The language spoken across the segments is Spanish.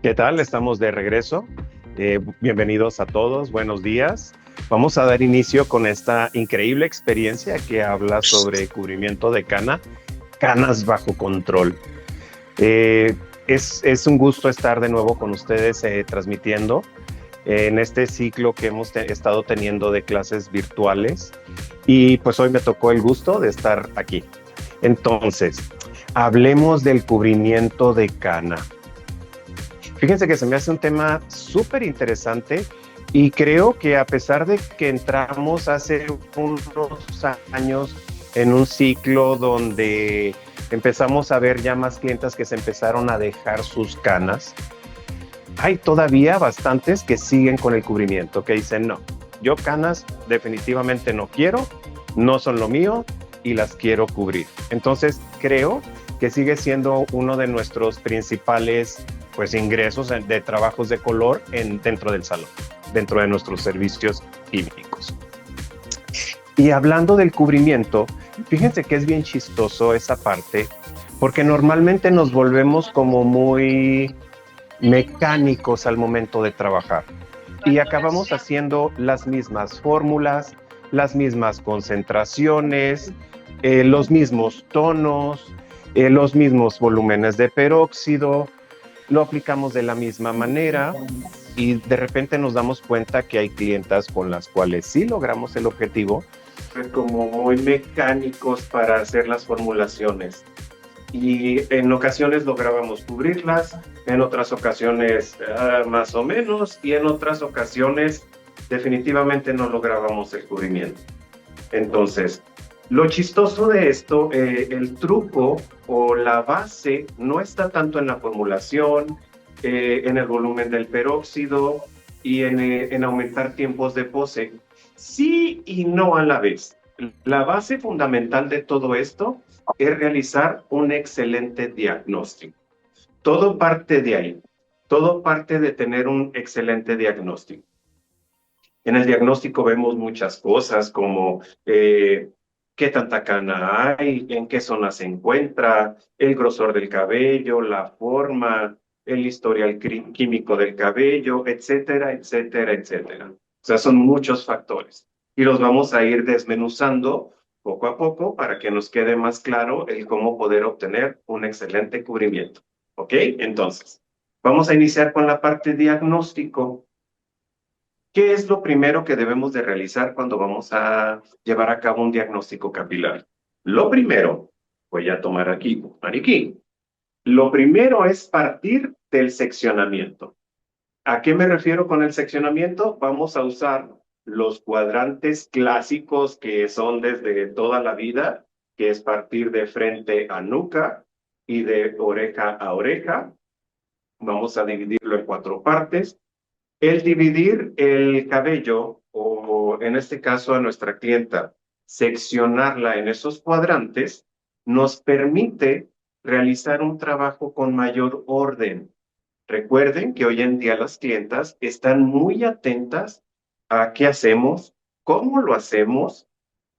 ¿Qué tal? Estamos de regreso. Bienvenidos a todos, buenos días. Vamos a dar inicio con esta increíble experiencia que habla sobre cubrimiento de canas bajo control. Eh, es un gusto estar de nuevo con ustedes transmitiendo en este ciclo que hemos estado teniendo de clases virtuales y pues hoy me tocó el gusto de estar aquí. Entonces, hablemos del cubrimiento de cana. Fíjense que se me hace un tema súper interesante y creo que a pesar de que entramos hace unos años en un ciclo donde empezamos a ver ya más clientes que se empezaron a dejar sus canas, hay todavía bastantes que siguen con el cubrimiento, que dicen, no, yo canas definitivamente no quiero, no son lo mío y las quiero cubrir. Entonces creo que sigue siendo uno de nuestros principales pues, ingresos de trabajos de color dentro del salón, dentro de nuestros servicios químicos. Y hablando del cubrimiento, fíjense que es bien chistoso esa parte, porque normalmente nos volvemos como muy mecánicos al momento de trabajar y acabamos haciendo las mismas fórmulas, las mismas concentraciones, los mismos tonos, los mismos volúmenes de peróxido, lo aplicamos de la misma manera y de repente nos damos cuenta que hay clientas con las cuales sí logramos el objetivo, como muy mecánicos para hacer las formulaciones y en ocasiones lográbamos cubrirlas, en otras ocasiones más o menos, y en otras ocasiones definitivamente no lográbamos el cubrimiento. Entonces, lo chistoso de esto, el truco o la base no está tanto en la formulación, en el volumen del peróxido y en aumentar tiempos de pose. Sí y no a la vez. La base fundamental de todo esto es realizar un excelente diagnóstico. Todo parte de ahí. Todo parte de tener un excelente diagnóstico. En el diagnóstico vemos muchas cosas como qué tanta cana hay, en qué zona se encuentra, el grosor del cabello, la forma, el historial químico del cabello, etcétera, etcétera, etcétera. O sea, son muchos factores y los vamos a ir desmenuzando poco a poco para que nos quede más claro el cómo poder obtener un excelente cubrimiento. ¿Ok? Entonces, vamos a iniciar con la parte diagnóstico. ¿Qué es lo primero que debemos de realizar cuando vamos a llevar a cabo un diagnóstico capilar? Lo primero, voy a tomar aquí un maniquí. Lo primero es partir del seccionamiento. ¿A qué me refiero con el seccionamiento? Vamos a usar los cuadrantes clásicos que son desde toda la vida, que es partir de frente a nuca y de oreja a oreja. Vamos a dividirlo en cuatro partes. El dividir el cabello, o en este caso a nuestra clienta, seccionarla en esos cuadrantes, nos permite realizar un trabajo con mayor orden. Recuerden que hoy en día las clientas están muy atentas a qué hacemos, cómo lo hacemos,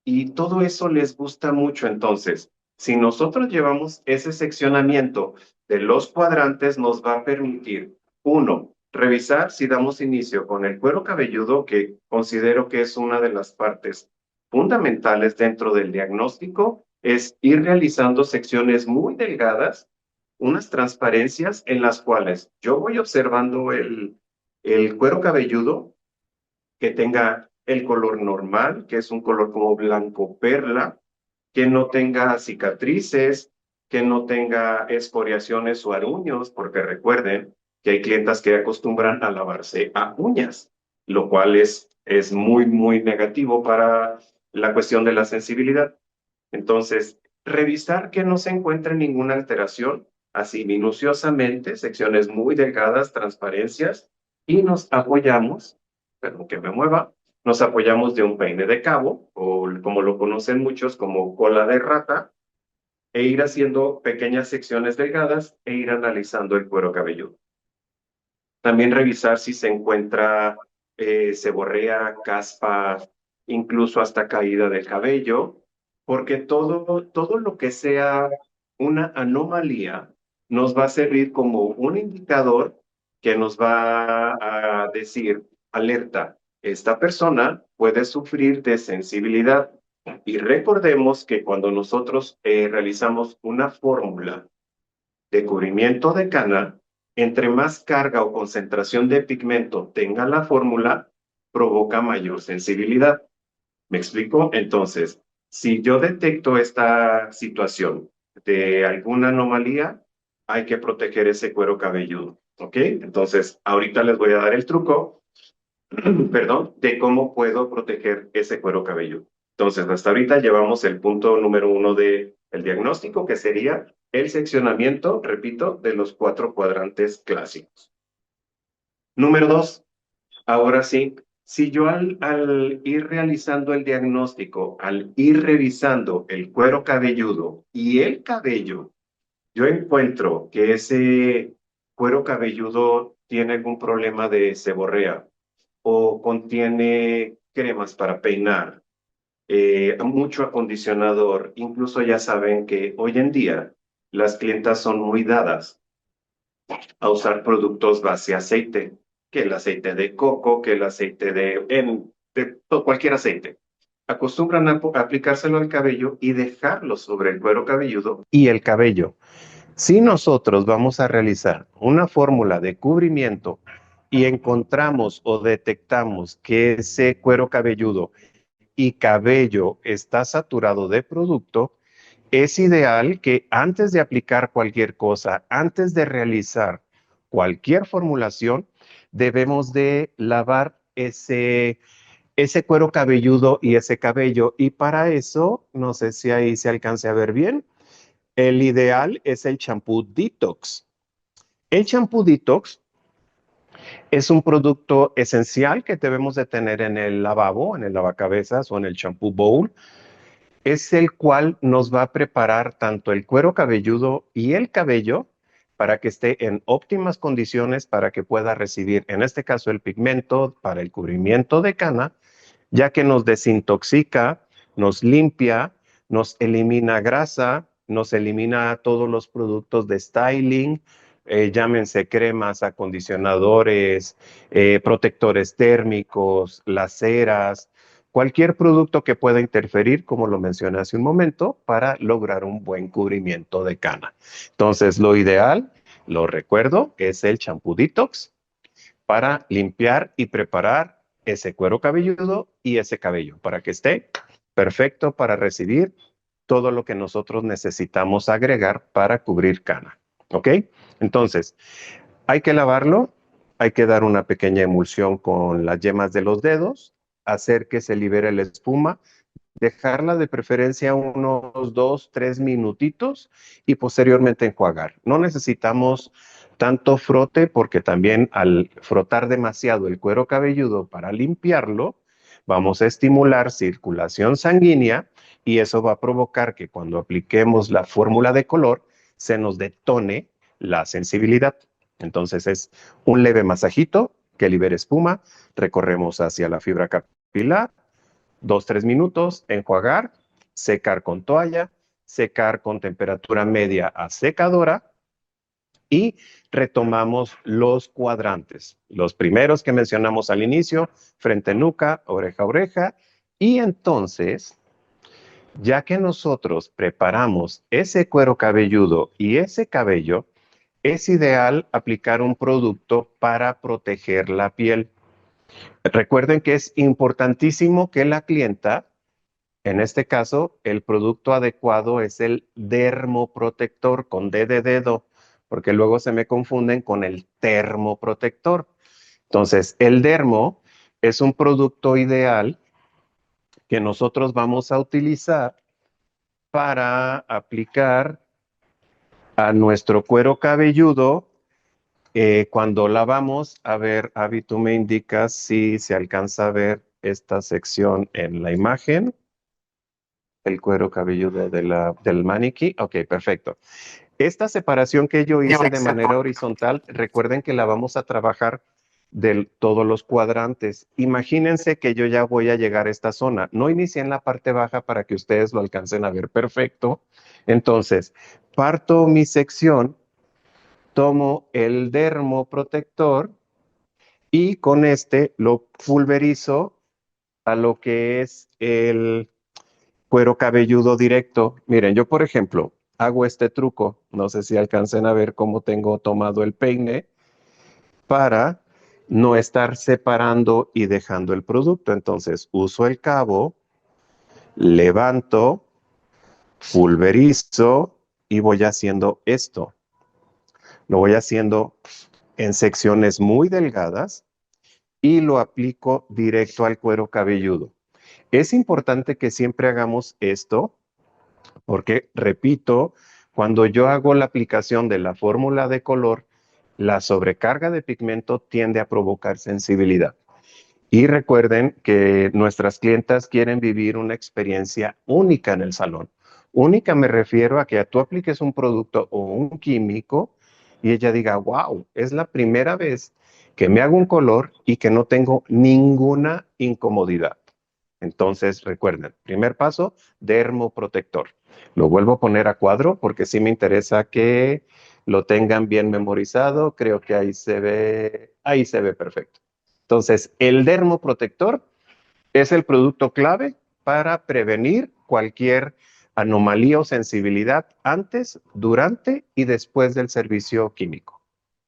y todo eso les gusta mucho. Entonces, si nosotros llevamos ese seccionamiento de los cuadrantes, nos va a permitir, uno, revisar si damos inicio con el cuero cabelludo, que considero que es una de las partes fundamentales dentro del diagnóstico, es ir realizando secciones muy delgadas, unas transparencias en las cuales yo voy observando el cuero cabelludo que tenga el color normal, que es un color como blanco perla, que no tenga cicatrices, que no tenga escoriaciones o aruños, porque recuerden que hay clientas que acostumbran a lavarse a uñas, lo cual es muy, muy negativo para la cuestión de la sensibilidad. Entonces, revisar que no se encuentre ninguna alteración, así minuciosamente, secciones muy delgadas, transparencias, y nos apoyamos, perdón que me mueva, nos apoyamos de un peine de cabo, o como lo conocen muchos como cola de rata, e ir haciendo pequeñas secciones delgadas e ir analizando el cuero cabelludo. También revisar si se encuentra seborrea, caspa, incluso hasta caída del cabello, porque todo lo que sea una anomalía nos va a servir como un indicador que nos va a decir, alerta, esta persona puede sufrir de sensibilidad. Y recordemos que cuando nosotros realizamos una fórmula de cubrimiento de cana, entre más carga o concentración de pigmento tenga la fórmula, provoca mayor sensibilidad. ¿Me explico? Entonces, si yo detecto esta situación de alguna anomalía, hay que proteger ese cuero cabelludo. ¿Ok? Entonces, ahorita les voy a dar el truco, perdón, de cómo puedo proteger ese cuero cabelludo. Entonces, hasta ahorita llevamos el punto número 1 del diagnóstico, que sería el seccionamiento, repito, de los 4 cuadrantes clásicos. Número 2, ahora sí, si yo al ir realizando el diagnóstico, al ir revisando el cuero cabelludo y el cabello, yo encuentro que ese cuero cabelludo tiene algún problema de seborrea o contiene cremas para peinar, mucho acondicionador. Incluso ya saben que hoy en día las clientas son muy dadas a usar productos base aceite, que el aceite de coco, que el aceite de cualquier aceite. Acostumbran a aplicárselo al cabello y dejarlo sobre el cuero cabelludo y el cabello. Si nosotros vamos a realizar una fórmula de cubrimiento y encontramos o detectamos que ese cuero cabelludo y cabello está saturado de producto, es ideal que antes de aplicar cualquier cosa, antes de realizar cualquier formulación, debemos de lavar ese cuero cabelludo y ese cabello. Y para eso, no sé si ahí se alcance a ver bien, el ideal es el champú Detox. El champú Detox es un producto esencial que debemos de tener en el lavabo, en el lavacabezas o en el champú bowl. Es el cual nos va a preparar tanto el cuero cabelludo y el cabello para que esté en óptimas condiciones para que pueda recibir, en este caso, el pigmento para el cubrimiento de cana, ya que nos desintoxica, nos limpia, nos elimina grasa, nos elimina todos los productos de styling, llámense cremas, acondicionadores, protectores térmicos, las ceras, cualquier producto que pueda interferir, como lo mencioné hace un momento, para lograr un buen cubrimiento de cana. Entonces, lo ideal, lo recuerdo, es el champú Detox para limpiar y preparar ese cuero cabelludo y ese cabello para que esté perfecto para recibir todo lo que nosotros necesitamos agregar para cubrir cana. ¿Ok? Entonces, hay que lavarlo, hay que dar una pequeña emulsión con las yemas de los dedos, hacer que se libere la espuma, dejarla de preferencia unos 2, 3 minutitos y posteriormente enjuagar. No necesitamos tanto frote porque también al frotar demasiado el cuero cabelludo para limpiarlo, vamos a estimular circulación sanguínea y eso va a provocar que cuando apliquemos la fórmula de color se nos detone la sensibilidad. Entonces es un leve masajito que libere espuma, recorremos hacia la fibra capilar, 2, 3 minutos, enjuagar, secar con toalla, secar con temperatura media a secadora y retomamos los cuadrantes. Los primeros que mencionamos al inicio, frente nuca, oreja oreja, y entonces, ya que nosotros preparamos ese cuero cabelludo y ese cabello, es ideal aplicar un producto para proteger la piel. Recuerden que es importantísimo que la clienta, en este caso, el producto adecuado es el dermoprotector con D de dedo, porque luego se me confunden con el termoprotector. Entonces, el dermo es un producto ideal que nosotros vamos a utilizar para aplicar a nuestro cuero cabelludo cuando lavamos. A ver, Avi, tú me indicas si se alcanza a ver esta sección en la imagen. El cuero cabelludo del maniquí. Ok, perfecto. Esta separación que yo hice de manera horizontal, recuerden que la vamos a trabajar de todos los cuadrantes. Imagínense que yo ya voy a llegar a esta zona. No inicié en la parte baja para que ustedes lo alcancen a ver perfecto. Entonces, parto mi sección tomo el dermoprotector y con este lo pulverizo a lo que es el cuero cabelludo directo. Miren, yo por ejemplo hago este truco, no sé si alcancen a ver cómo tengo tomado el peine para no estar separando y dejando el producto. Entonces uso el cabo, levanto, pulverizo y voy haciendo esto. Lo voy haciendo en secciones muy delgadas y lo aplico directo al cuero cabelludo. Es importante que siempre hagamos esto porque, repito, cuando yo hago la aplicación de la fórmula de color, la sobrecarga de pigmento tiende a provocar sensibilidad. Y recuerden que nuestras clientas quieren vivir una experiencia única en el salón. Única me refiero a que tú apliques un producto o un químico y ella diga, wow, es la primera vez que me hago un color y que no tengo ninguna incomodidad. Entonces, recuerden, primer paso, dermoprotector. Lo vuelvo a poner a cuadro porque sí me interesa que lo tengan bien memorizado. Creo que ahí se ve perfecto. Entonces, el dermoprotector es el producto clave para prevenir cualquier anomalía o sensibilidad antes, durante y después del servicio químico.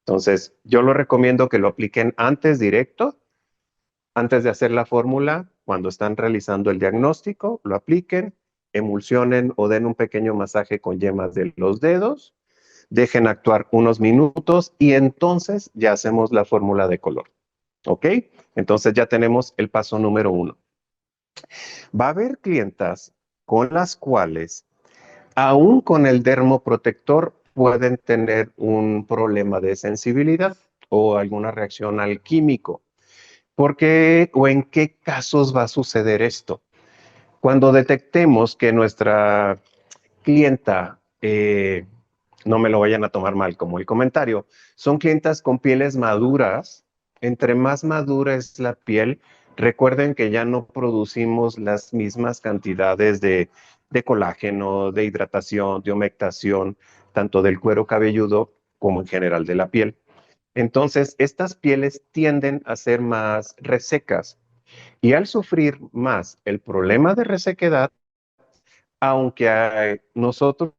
Entonces, yo lo recomiendo que lo apliquen antes directo, antes de hacer la fórmula, cuando están realizando el diagnóstico, lo apliquen, emulsionen o den un pequeño masaje con yemas de los dedos, dejen actuar unos minutos y entonces ya hacemos la fórmula de color. ¿Ok? Entonces ya tenemos el paso número 1. Va a haber clientas con las cuales, aún con el dermoprotector, pueden tener un problema de sensibilidad o alguna reacción al químico. ¿Por qué o en qué casos va a suceder esto? Cuando detectemos que nuestra clienta, no me lo vayan a tomar mal como el comentario, son clientas con pieles maduras. Entre más madura es la piel, recuerden que ya no producimos las mismas cantidades de colágeno, de hidratación, de humectación, tanto del cuero cabelludo como en general de la piel. Entonces, estas pieles tienden a ser más resecas y al sufrir más el problema de resequedad, aunque nosotros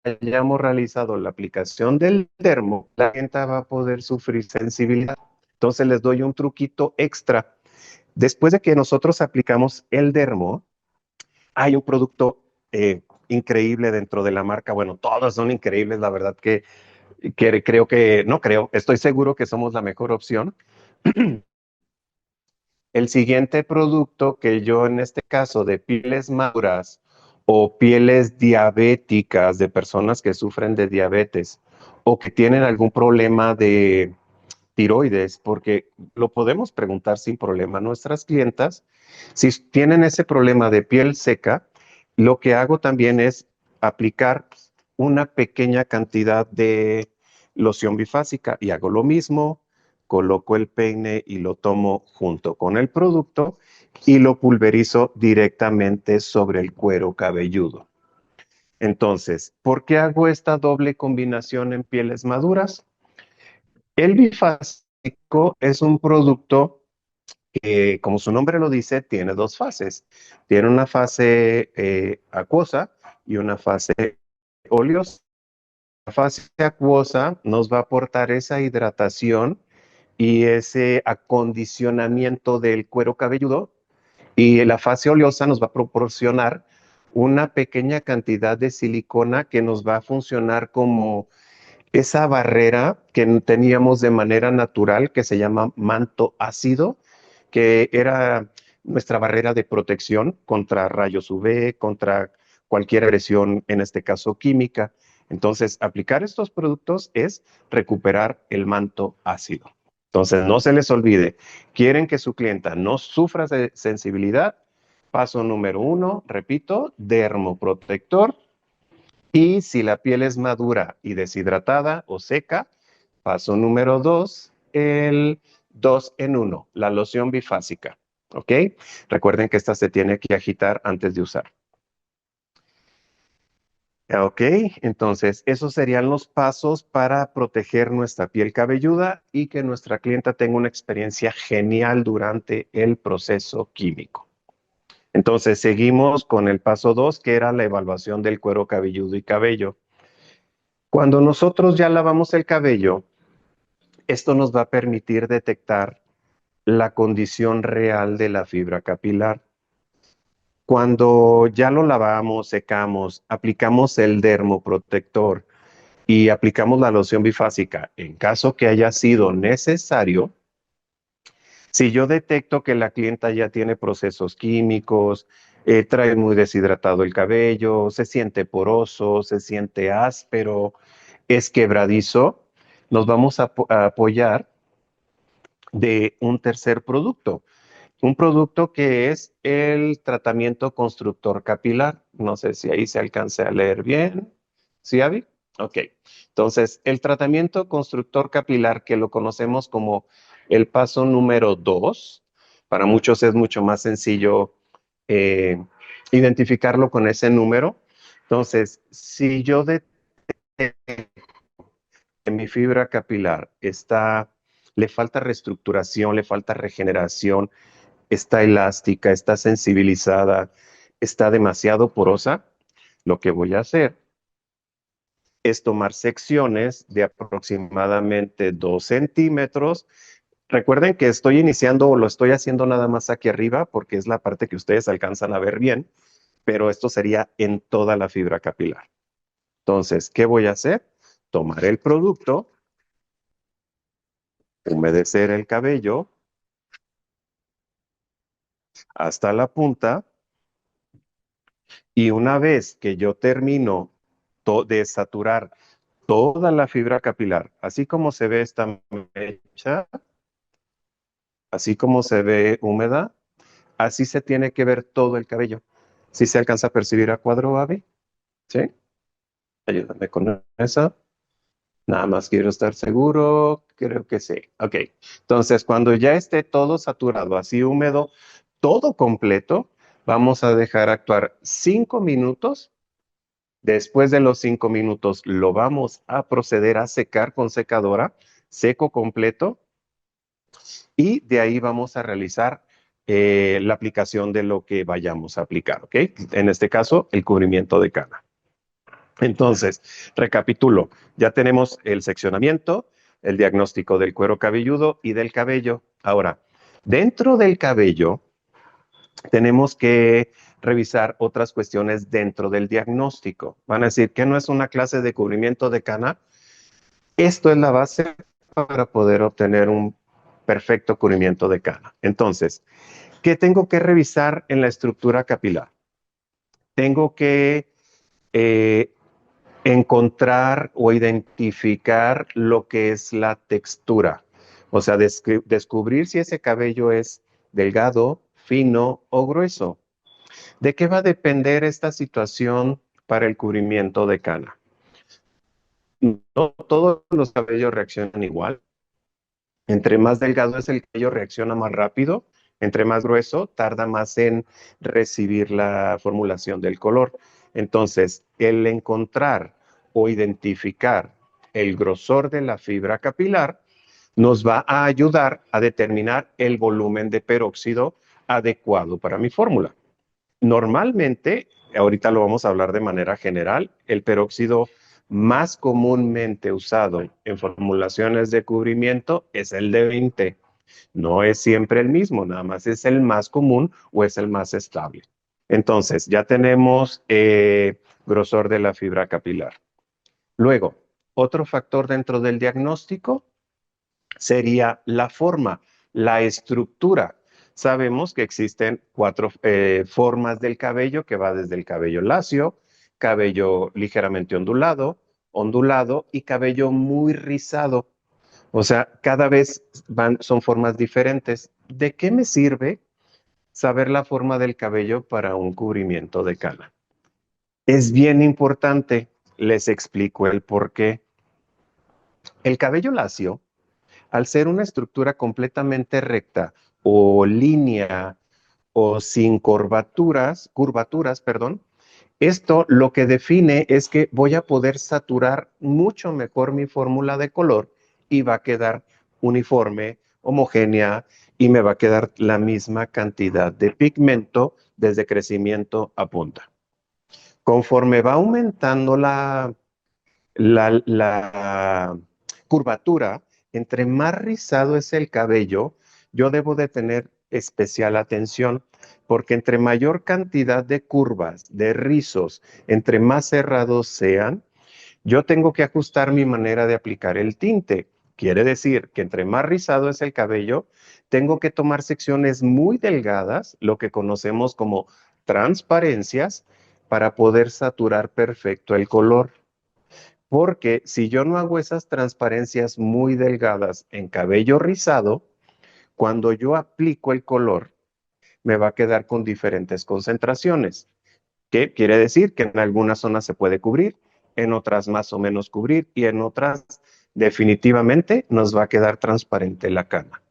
hayamos realizado la aplicación del dermo, la gente va a poder sufrir sensibilidad. Entonces les doy un truquito extra. Después de que nosotros aplicamos el dermo, hay un producto increíble dentro de la marca. Bueno, todos son increíbles, la verdad que creo que, no creo, estoy seguro que somos la mejor opción. El siguiente producto que yo en este caso de pieles maduras o pieles diabéticas de personas que sufren de diabetes o que tienen algún problema de tiroides, porque lo podemos preguntar sin problema a nuestras clientas, si tienen ese problema de piel seca, lo que hago también es aplicar una pequeña cantidad de loción bifásica y hago lo mismo, coloco el peine y lo tomo junto con el producto y lo pulverizo directamente sobre el cuero cabelludo. Entonces, ¿por qué hago esta doble combinación en pieles maduras? El bifásico es un producto que, como su nombre lo dice, tiene dos fases. Tiene una fase acuosa y una fase oleosa. La fase acuosa nos va a aportar esa hidratación y ese acondicionamiento del cuero cabelludo, y la fase oleosa nos va a proporcionar una pequeña cantidad de silicona que nos va a funcionar como esa barrera que teníamos de manera natural que se llama manto ácido, que era nuestra barrera de protección contra rayos UV, contra cualquier agresión, en este caso química. Entonces, aplicar estos productos es recuperar el manto ácido. Entonces, no se les olvide, quieren que su clienta no sufra de sensibilidad. Paso número 1, repito, dermoprotector. Y si la piel es madura y deshidratada o seca, paso número 2, el 2 en 1, la loción bifásica. ¿Ok? Recuerden que esta se tiene que agitar antes de usar. Ok, entonces esos serían los pasos para proteger nuestra piel cabelluda y que nuestra clienta tenga una experiencia genial durante el proceso químico. Entonces seguimos con el paso 2, que era la evaluación del cuero cabelludo y cabello. Cuando nosotros ya lavamos el cabello, esto nos va a permitir detectar la condición real de la fibra capilar. Cuando ya lo lavamos, secamos, aplicamos el dermoprotector y aplicamos la loción bifásica, en caso que haya sido necesario, si yo detecto que la clienta ya tiene procesos químicos, trae muy deshidratado el cabello, se siente poroso, se siente áspero, es quebradizo, nos vamos a apoyar de un tercer producto. Un producto que es el tratamiento constructor capilar. No sé si ahí se alcance a leer bien. ¿Sí, Avi? Ok. Entonces, el tratamiento constructor capilar, que lo conocemos como el paso número 2, para muchos es mucho más sencillo eh, identificarlo con ese número. Entonces, si yo detecto que mi fibra capilar le falta reestructuración, le falta regeneración, está elástica, está sensibilizada, está demasiado porosa, lo que voy a hacer es tomar secciones de aproximadamente 2 centímetros. Recuerden que estoy iniciando o lo estoy haciendo nada más aquí arriba porque es la parte que ustedes alcanzan a ver bien, pero esto sería en toda la fibra capilar. Entonces, ¿qué voy a hacer? Tomar el producto, humedecer el cabello hasta la punta. Y una vez que yo termino de saturar toda la fibra capilar, así como se ve esta mecha, así como se ve húmeda, así se tiene que ver todo el cabello. ¿Sí se alcanza a percibir a cuadro, Avi? ¿Sí? Ayúdame con eso. Nada más quiero estar seguro. Creo que sí. Ok. Entonces, cuando ya esté todo saturado, así húmedo, todo completo, vamos a dejar actuar 5 minutos. Después de los 5 minutos lo vamos a proceder a secar con secadora, seco completo, y de ahí vamos a realizar la aplicación de lo que vayamos a aplicar, ¿ok? En este caso, el cubrimiento de cana. Entonces, recapitulo, ya tenemos el seccionamiento, el diagnóstico del cuero cabelludo y del cabello. Ahora, dentro del cabello, tenemos que revisar otras cuestiones dentro del diagnóstico. Van a decir que no es una clase de cubrimiento de cana. Esto es la base para poder obtener un perfecto cubrimiento de cana. Entonces, ¿qué tengo que revisar en la estructura capilar? Tengo que eh, encontrar o identificar lo que es la textura. O sea, descubrir si ese cabello es delgado, fino o grueso. ¿De qué va a depender esta situación para el cubrimiento de cana? No todos los cabellos reaccionan igual. Entre más delgado es el cabello, reacciona más rápido. Entre más grueso, tarda más en recibir la formulación del color. Entonces, el encontrar o identificar el grosor de la fibra capilar nos va a ayudar a determinar el volumen de peróxido adecuado para mi fórmula. Normalmente, ahorita lo vamos a hablar de manera general, el peróxido más comúnmente usado en formulaciones de cubrimiento es el de 20. No es siempre el mismo, nada más es el más común o es el más estable. Entonces, ya tenemos grosor de la fibra capilar. Luego, otro factor dentro del diagnóstico sería la forma, la estructura. Sabemos que existen 4 formas del cabello, que va desde el cabello lacio, cabello ligeramente ondulado y cabello muy rizado. O sea, cada vez son formas diferentes. ¿De qué me sirve saber la forma del cabello para un cubrimiento de cana? Es bien importante. Les explico el por qué. El cabello lacio, al ser una estructura completamente recta o línea o sin curvaturas, perdón, Esto lo que define es que voy a poder saturar mucho mejor mi fórmula de color y va a quedar uniforme, homogénea y me va a quedar la misma cantidad de pigmento desde crecimiento a punta. Conforme va aumentando la curvatura, entre más rizado es el cabello, yo debo de tener especial atención, porque entre mayor cantidad de curvas, de rizos, entre más cerrados sean, yo tengo que ajustar mi manera de aplicar el tinte. Quiere decir que entre más rizado es el cabello, tengo que tomar secciones muy delgadas, lo que conocemos como transparencias, para poder saturar perfecto el color. Porque si yo no hago esas transparencias muy delgadas en cabello rizado, cuando yo aplico el color, me va a quedar con diferentes concentraciones. ¿Qué quiere decir? Que en algunas zonas se puede cubrir, en otras más o menos cubrir y en otras definitivamente nos va a quedar transparente la cana.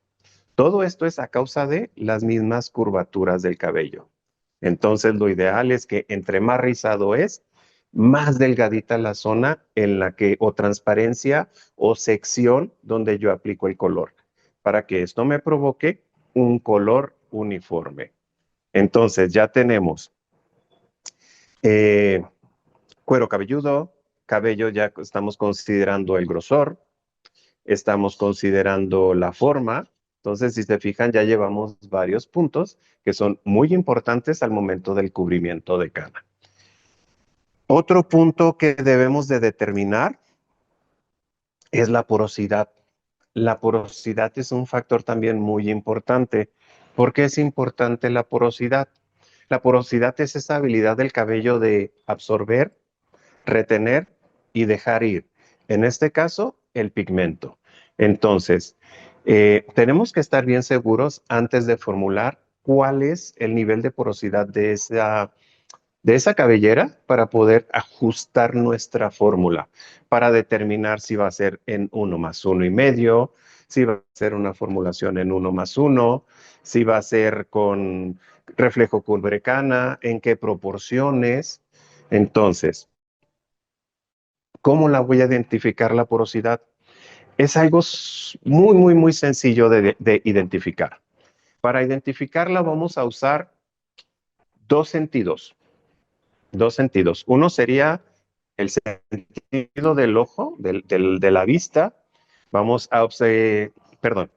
Todo esto es a causa de las mismas curvaturas del cabello. Entonces, lo ideal es que entre más rizado es, más delgadita la zona en la que, o transparencia o sección donde yo aplico el color, para que esto me provoque un color uniforme. Entonces, ya tenemos eh, cuero cabelludo, cabello, ya estamos considerando el grosor, estamos considerando la forma. Entonces, si se fijan, ya llevamos varios puntos que son muy importantes al momento del cubrimiento de cana. Otro punto que debemos de determinar es la porosidad. La porosidad es un factor también muy importante. ¿Por qué es importante la porosidad? La porosidad es esa habilidad del cabello de absorber, retener y dejar ir. En este caso, el pigmento. Entonces, tenemos que estar bien seguros antes de formular cuál es el nivel de porosidad de esa cabellera para poder ajustar nuestra fórmula, para determinar si va a ser en 1+1,5, si va a ser una formulación en 1+1, si va a ser con reflejo cubre-cana, en qué proporciones. Entonces, ¿cómo la voy a identificar la porosidad? Es algo muy, muy, muy sencillo de identificar. Para identificarla vamos a usar dos sentidos. Dos sentidos. Uno sería el sentido del ojo, de la vista. Vamos a observar, perdón,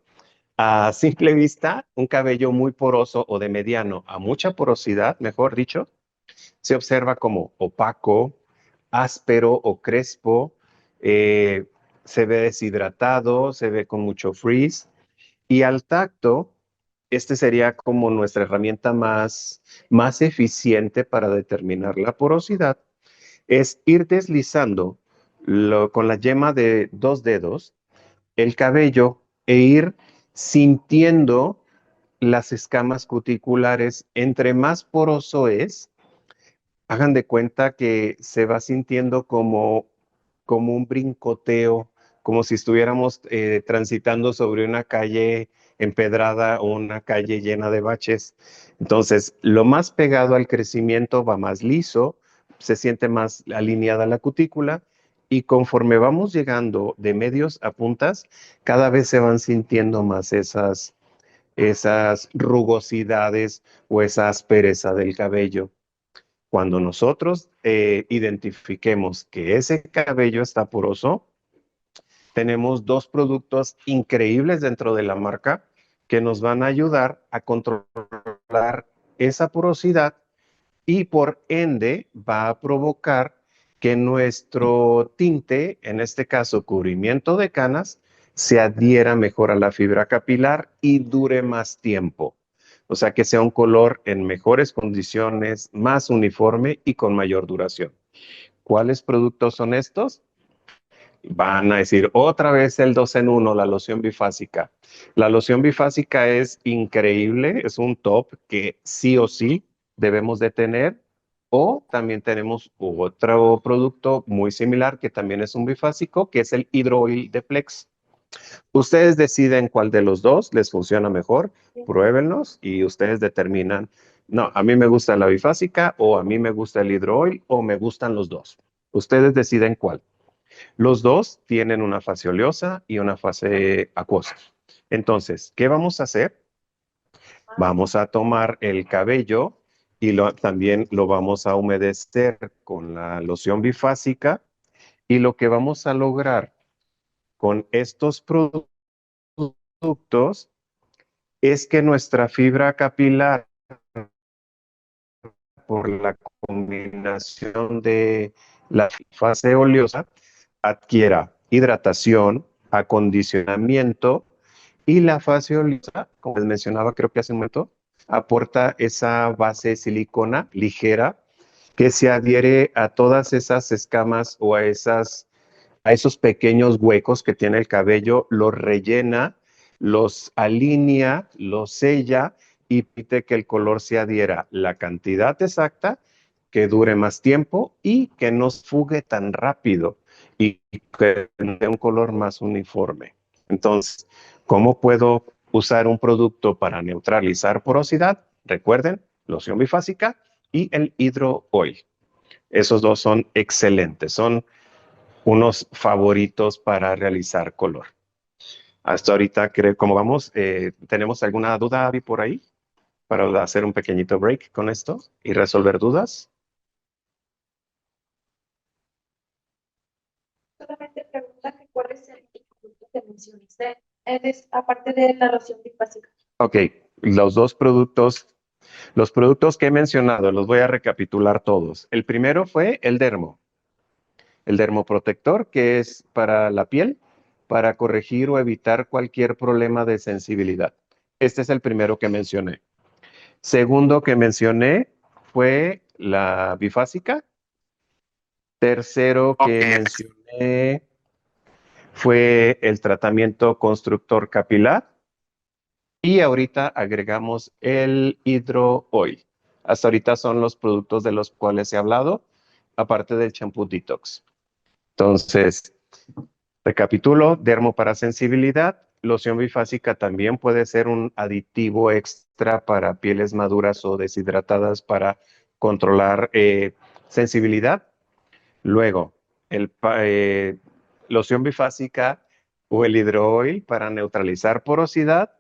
a simple vista, un cabello muy poroso o de mediano a mucha porosidad, mejor dicho, se observa como opaco, áspero o crespo, eh, se ve deshidratado, se ve con mucho frizz. Y al tacto, este sería como nuestra herramienta más eficiente para determinar la porosidad, es ir deslizando con la yema de dos dedos el cabello e ir sintiendo las escamas cuticulares. Entre más poroso es, hagan de cuenta que se va sintiendo como un brincoteo, como si estuviéramos transitando sobre una calle empedrada o una calle llena de baches. Entonces, lo más pegado al crecimiento va más liso, se siente más alineada la cutícula y conforme vamos llegando de medios a puntas, cada vez se van sintiendo más esas rugosidades o esa aspereza del cabello. Cuando nosotros identifiquemos que ese cabello está poroso, tenemos dos productos increíbles dentro de la marca que nos van a ayudar a controlar esa porosidad y por ende va a provocar que nuestro tinte, en este caso cubrimiento de canas, se adhiera mejor a la fibra capilar y dure más tiempo. O sea, que sea un color en mejores condiciones, más uniforme y con mayor duración. ¿Cuáles productos son estos? Van a decir otra vez el 2 en 1, la loción bifásica. La loción bifásica es increíble, es un top que sí o sí debemos de tener. O también tenemos otro producto muy similar que también es un bifásico, que es el hidroil de Plex. Ustedes deciden cuál de los dos les funciona mejor, pruébenlos y ustedes determinan No, a mí me gusta la bifásica o a mí me gusta el hydro oil o me gustan los dos. Ustedes deciden cuál. Los dos tienen una fase oleosa y una fase acuosa. Entonces, ¿qué vamos a hacer? Vamos a tomar el cabello y también lo vamos a humedecer con la loción bifásica y lo que vamos a lograr con estos productos es que nuestra fibra capilar, por la combinación de la fase oleosa, adquiera hidratación, acondicionamiento y la fase oleosa, como les mencionaba, creo que hace un momento, aporta esa base silicona ligera que se adhiere a todas esas escamas o a esos pequeños huecos que tiene el cabello, los rellena, los alinea, los sella y permite que el color se adhiera la cantidad exacta, que dure más tiempo y que no fugue tan rápido y que dé un color más uniforme. Entonces, ¿cómo puedo usar un producto para neutralizar porosidad? Recuerden, loción bifásica y el hydro oil. Esos dos son excelentes, son unos favoritos para realizar color. Hasta ahorita, creo, ¿cómo vamos? ¿Tenemos alguna duda, Avi, por ahí? Para hacer un pequeñito break con esto y resolver dudas. Solamente pregunta que cuál es el producto que mencionaste, aparte de la loción bifásica. Ok, los dos productos, los productos que he mencionado, los voy a recapitular todos. El primero fue el dermoprotector, que es para la piel, para corregir o evitar cualquier problema de sensibilidad. Este es el primero que mencioné. Segundo que mencioné fue la bifásica. Tercero que mencioné fue el tratamiento constructor capilar. Y ahorita agregamos el hydro oil. Hasta ahorita son los productos de los cuales he hablado, aparte del champú detox. Entonces, recapitulo, dermo para sensibilidad, loción bifásica también puede ser un aditivo extra para pieles maduras o deshidratadas para controlar sensibilidad. Luego, el, loción bifásica o el hydro oil para neutralizar porosidad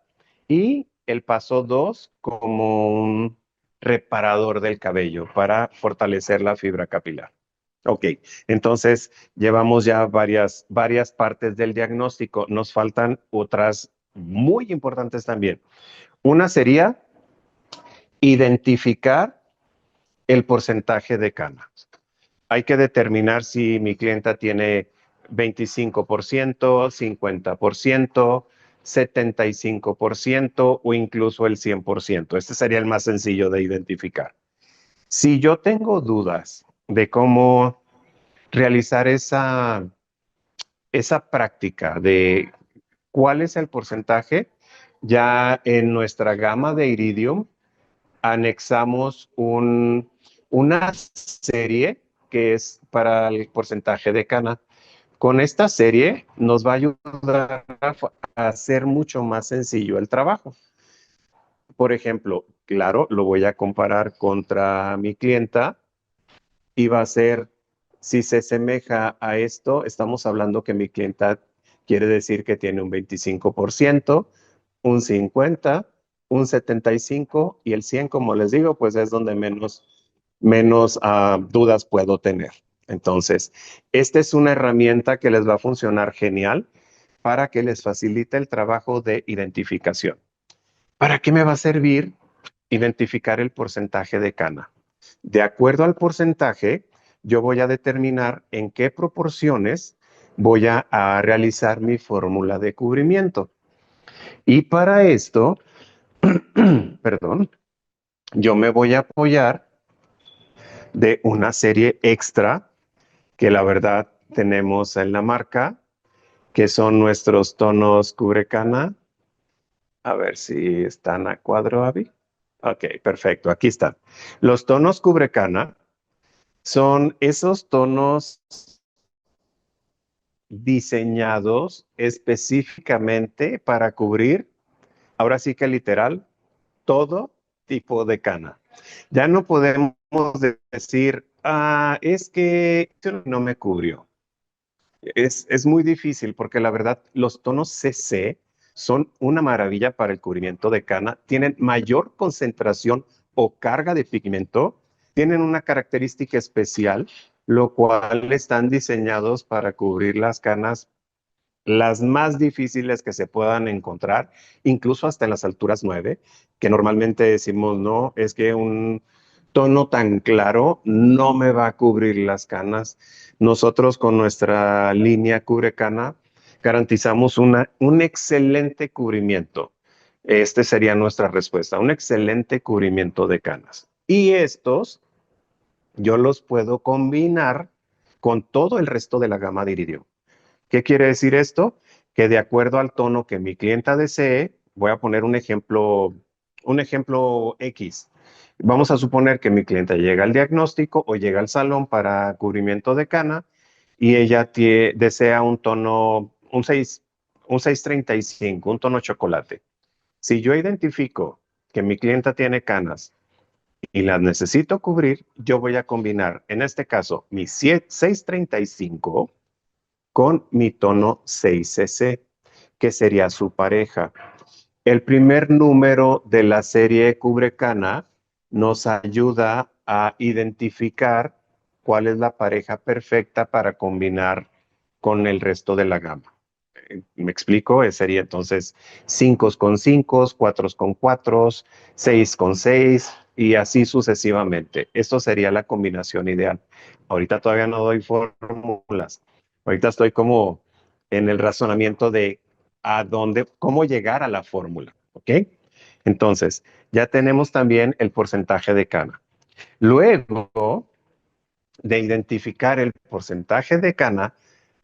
y el paso 2 como un reparador del cabello para fortalecer la fibra capilar. Ok, entonces llevamos ya varias partes del diagnóstico. Nos faltan otras muy importantes también. Una sería identificar el porcentaje de cana. Hay que determinar si mi clienta tiene 25%, 50%, 75% o incluso el 100%. Este sería el más sencillo de identificar. Si yo tengo dudas de cómo realizar esa práctica de cuál es el porcentaje, ya en nuestra gama de Iridium anexamos una serie que es para el porcentaje de cana. Con esta serie nos va a ayudar a hacer mucho más sencillo el trabajo. Por ejemplo, claro, lo voy a comparar contra mi clienta y va a ser, si se asemeja a esto, estamos hablando que mi clienta quiere decir que tiene un 25%, un 50%, un 75% y el 100%, como les digo, pues es donde menos dudas puedo tener. Entonces, esta es una herramienta que les va a funcionar genial para que les facilite el trabajo de identificación. ¿Para qué me va a servir identificar el porcentaje de cana? De acuerdo al porcentaje, yo voy a determinar en qué proporciones voy a realizar mi fórmula de cubrimiento. Y para esto, perdón, yo me voy a apoyar de una serie extra que la verdad tenemos en la marca, que son nuestros tonos cubrecana. A ver si están a cuadro, Avi. Ok, perfecto, aquí están. Los tonos cubrecana son esos tonos diseñados específicamente para cubrir, ahora sí que literal, todo tipo de cana. Ya no podemos decir, es que no me cubrió. Es muy difícil porque la verdad los tonos CC son una maravilla para el cubrimiento de cana, tienen mayor concentración o carga de pigmento, tienen una característica especial, lo cual están diseñados para cubrir las canas las más difíciles que se puedan encontrar, incluso hasta en las alturas 9, que normalmente decimos, no, es que un tono tan claro no me va a cubrir las canas. Nosotros con nuestra línea Cubre Cana garantizamos un excelente cubrimiento. Este sería nuestra respuesta, un excelente cubrimiento de canas. Y estos yo los puedo combinar con todo el resto de la gama de iridio. ¿Qué quiere decir esto? Que de acuerdo al tono que mi clienta desee, voy a poner un ejemplo X. Vamos a suponer que mi clienta llega al diagnóstico o llega al salón para cubrimiento de cana y ella desea un tono, un 635, un tono chocolate. Si yo identifico que mi clienta tiene canas y las necesito cubrir, yo voy a combinar, en este caso, mi 635 con mi tono 6cc, que sería su pareja. El primer número de la serie Cubrecana nos ayuda a identificar cuál es la pareja perfecta para combinar con el resto de la gama. ¿Me explico? Sería entonces 5 con 5, 4 con 4, 6 con 6 y así sucesivamente. Esto sería la combinación ideal. Ahorita todavía no doy fórmulas. Ahorita estoy como en el razonamiento de cómo llegar a la fórmula. ¿Ok? Entonces, ya tenemos también el porcentaje de cana. Luego de identificar el porcentaje de cana,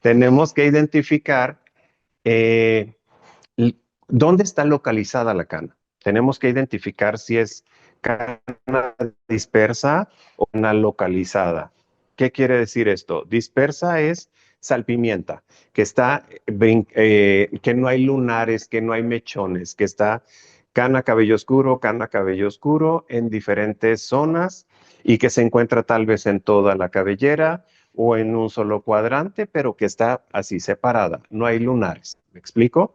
tenemos que identificar eh, ¿dónde está localizada la cana? Tenemos que identificar si es cana dispersa o cana localizada. ¿Qué quiere decir esto? Dispersa es salpimienta, que que no hay lunares, que no hay mechones, que está cana cabello oscuro en diferentes zonas y que se encuentra tal vez en toda la cabellera o en un solo cuadrante, pero que está así separada, no hay lunares. ¿Me explico?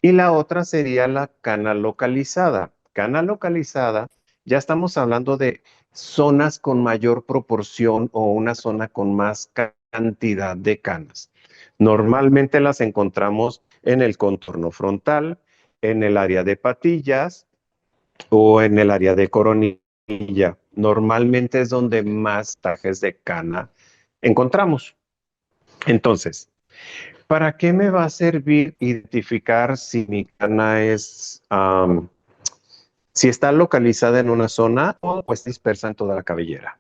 Y la otra sería la cana localizada. Cana localizada, ya estamos hablando de zonas con mayor proporción o una zona con más cantidad de canas. Normalmente las encontramos en el contorno frontal, en el área de patillas o en el área de coronilla. Normalmente es donde más tajes de cana encontramos. Entonces, ¿para qué me va a servir identificar si mi cana si está localizada en una zona o está dispersa en toda la cabellera?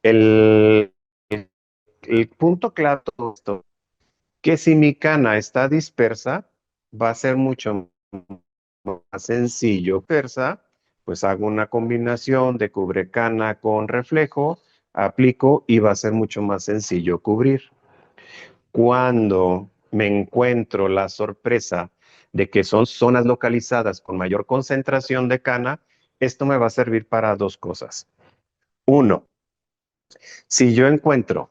El, el punto clave de todo esto, que si mi cana está dispersa, va a ser mucho más sencillo. Dispersa, pues hago una combinación de cubrecana con reflejo, aplico y va a ser mucho más sencillo cubrir. Cuando me encuentro la sorpresa de que son zonas localizadas con mayor concentración de cana, esto me va a servir para dos cosas. Uno, si yo encuentro,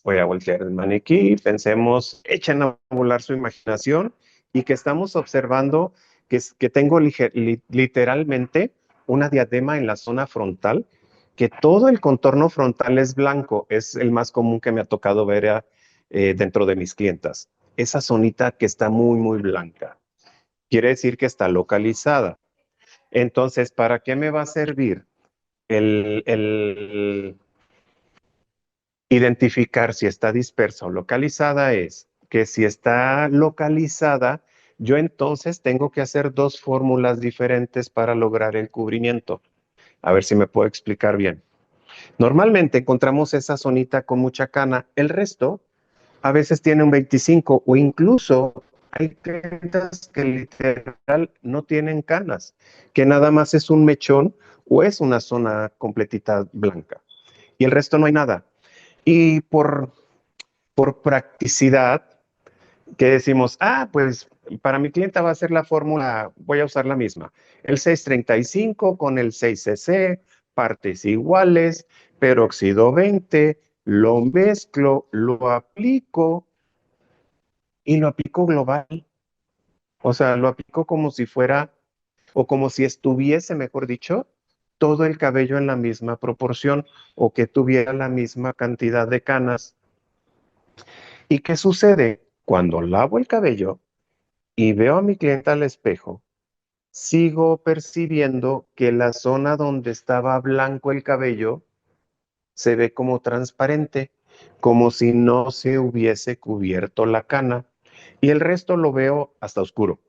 voy a voltear el maniquí, pensemos, echen a volar su imaginación y que estamos observando que tengo literalmente una diadema en la zona frontal, que todo el contorno frontal es blanco, es el más común que me ha tocado ver dentro de mis clientas. Esa zonita que está muy, muy blanca. Quiere decir que está localizada. Entonces, ¿para qué me va a servir el identificar si está dispersa o localizada? Es que si está localizada, yo entonces tengo que hacer dos fórmulas diferentes para lograr el cubrimiento. A ver si me puedo explicar bien. Normalmente encontramos esa zonita con mucha cana, el resto a veces tiene un 25 o incluso hay clientas que literal no tienen canas, que nada más es un mechón o es una zona completita blanca y el resto no hay nada. Y por practicidad, que decimos, pues para mi clienta va a ser la fórmula, voy a usar la misma. El 635 con el 6cc, partes iguales, peróxido 20, lo mezclo, lo aplico y lo aplico global. O sea, lo aplico como si fuera, o como si estuviese, mejor dicho, todo el cabello en la misma proporción o que tuviera la misma cantidad de canas. ¿Y qué sucede? Cuando lavo el cabello y veo a mi clienta al espejo, sigo percibiendo que la zona donde estaba blanco el cabello se ve como transparente, como si no se hubiese cubierto la cana, y el resto lo veo hasta oscuro.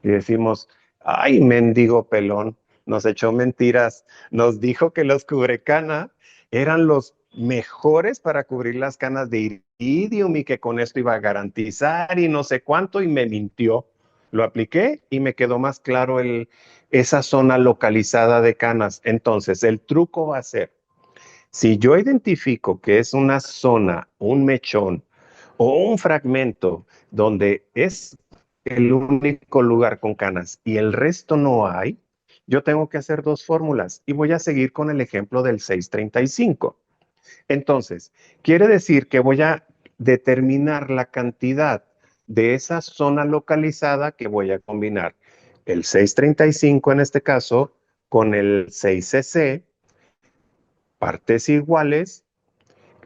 Y decimos, ay, mendigo pelón, nos echó mentiras, nos dijo que los cubrecana eran los mejores para cubrir las canas de iridium y que con esto iba a garantizar y no sé cuánto y me mintió. Lo apliqué y me quedó más claro esa zona localizada de canas. Entonces, el truco va a ser, si yo identifico que es una zona, un mechón o un fragmento donde es el único lugar con canas y el resto no hay, yo tengo que hacer dos fórmulas y voy a seguir con el ejemplo del 635. Entonces, quiere decir que voy a determinar la cantidad de esa zona localizada que voy a combinar. El 635 en este caso con el 6cc, partes iguales,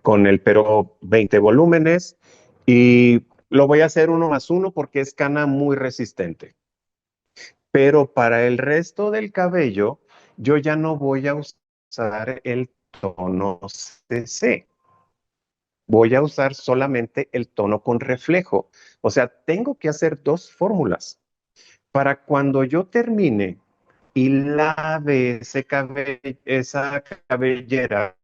con el pero 20 volúmenes y lo voy a hacer uno más uno porque es cana muy resistente. Pero para el resto del cabello, yo ya no voy a usar el tono CC. Voy a usar solamente el tono con reflejo. O sea, tengo que hacer dos fórmulas. Para cuando yo termine y lave esa cabellera,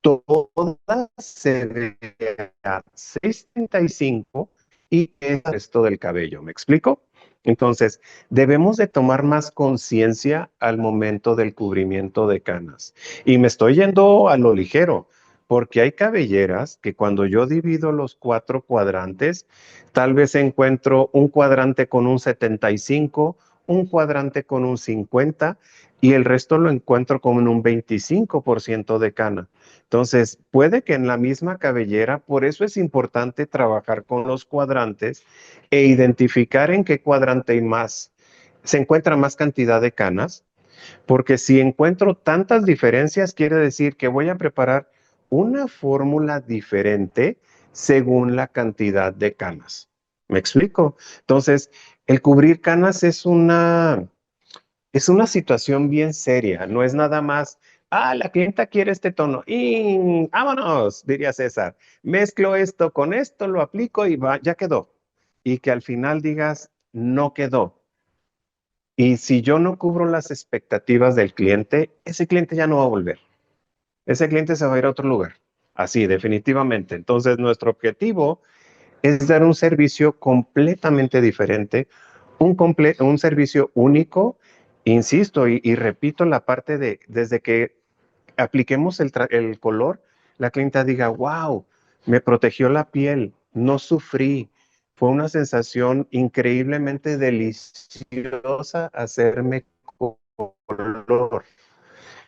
toda se vea 635 y el resto del cabello. ¿Me explico? Entonces, debemos de tomar más conciencia al momento del cubrimiento de canas. Y me estoy yendo a lo ligero, porque hay cabelleras que cuando yo divido los cuatro cuadrantes, tal vez encuentro un cuadrante con un 75, un cuadrante con un 50 y el resto lo encuentro con un 25% de cana. Entonces, puede que en la misma cabellera, por eso es importante trabajar con los cuadrantes e identificar en qué cuadrante hay más, se encuentra más cantidad de canas, porque si encuentro tantas diferencias, quiere decir que voy a preparar una fórmula diferente según la cantidad de canas. ¿Me explico? Entonces, el cubrir canas es una situación bien seria, no es nada más, la clienta quiere este tono y vámonos, diría César, mezclo esto con esto, lo aplico y va, ya quedó. Y que al final digas, no quedó. Y si yo no cubro las expectativas del cliente, ese cliente ya no va a volver. Ese cliente se va a ir a otro lugar. Así, definitivamente. Entonces, nuestro objetivo es dar un servicio completamente diferente, un servicio único, insisto, y repito la parte de, desde que apliquemos el color, la clienta diga, wow, me protegió la piel, no sufrí, fue una sensación increíblemente deliciosa hacerme color.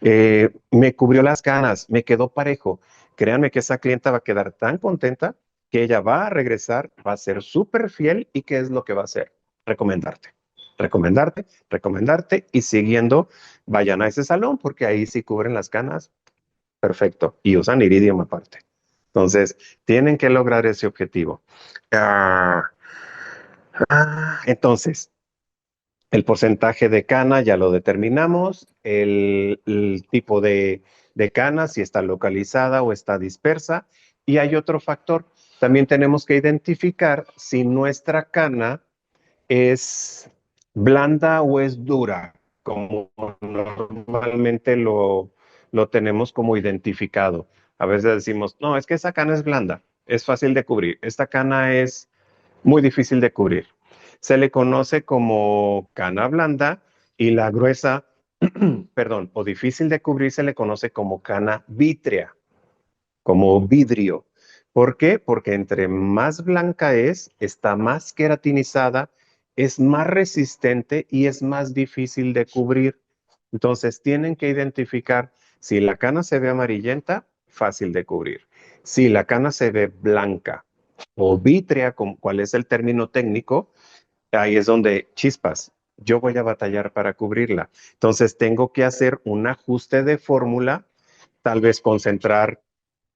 Me cubrió las canas, me quedó parejo. Créanme que esa clienta va a quedar tan contenta que ella va a regresar, va a ser súper fiel y ¿qué es lo que va a hacer? Recomendarte, recomendarte, recomendarte y siguiendo, vayan a ese salón porque ahí sí cubren las canas, perfecto, y usan iridium aparte. Entonces, tienen que lograr ese objetivo. Ah, entonces, el porcentaje de cana ya lo determinamos, el tipo de cana, si está localizada o está dispersa. Y hay otro factor, también tenemos que identificar si nuestra cana es blanda o es dura, como normalmente lo tenemos como identificado. A veces decimos, no, es que esa cana es blanda, es fácil de cubrir. Esta cana es muy difícil de cubrir. Se le conoce como cana blanda y la gruesa, perdón, o difícil de cubrir se le conoce como cana vítrea, como vidrio. ¿Por qué? Porque entre más blanca es, está más queratinizada, es más resistente y es más difícil de cubrir. Entonces tienen que identificar si la cana se ve amarillenta, fácil de cubrir. Si la cana se ve blanca o vítrea, ¿cuál es el término técnico? Ahí es donde chispas. Yo voy a batallar para cubrirla. Entonces tengo que hacer un ajuste de fórmula, tal vez concentrar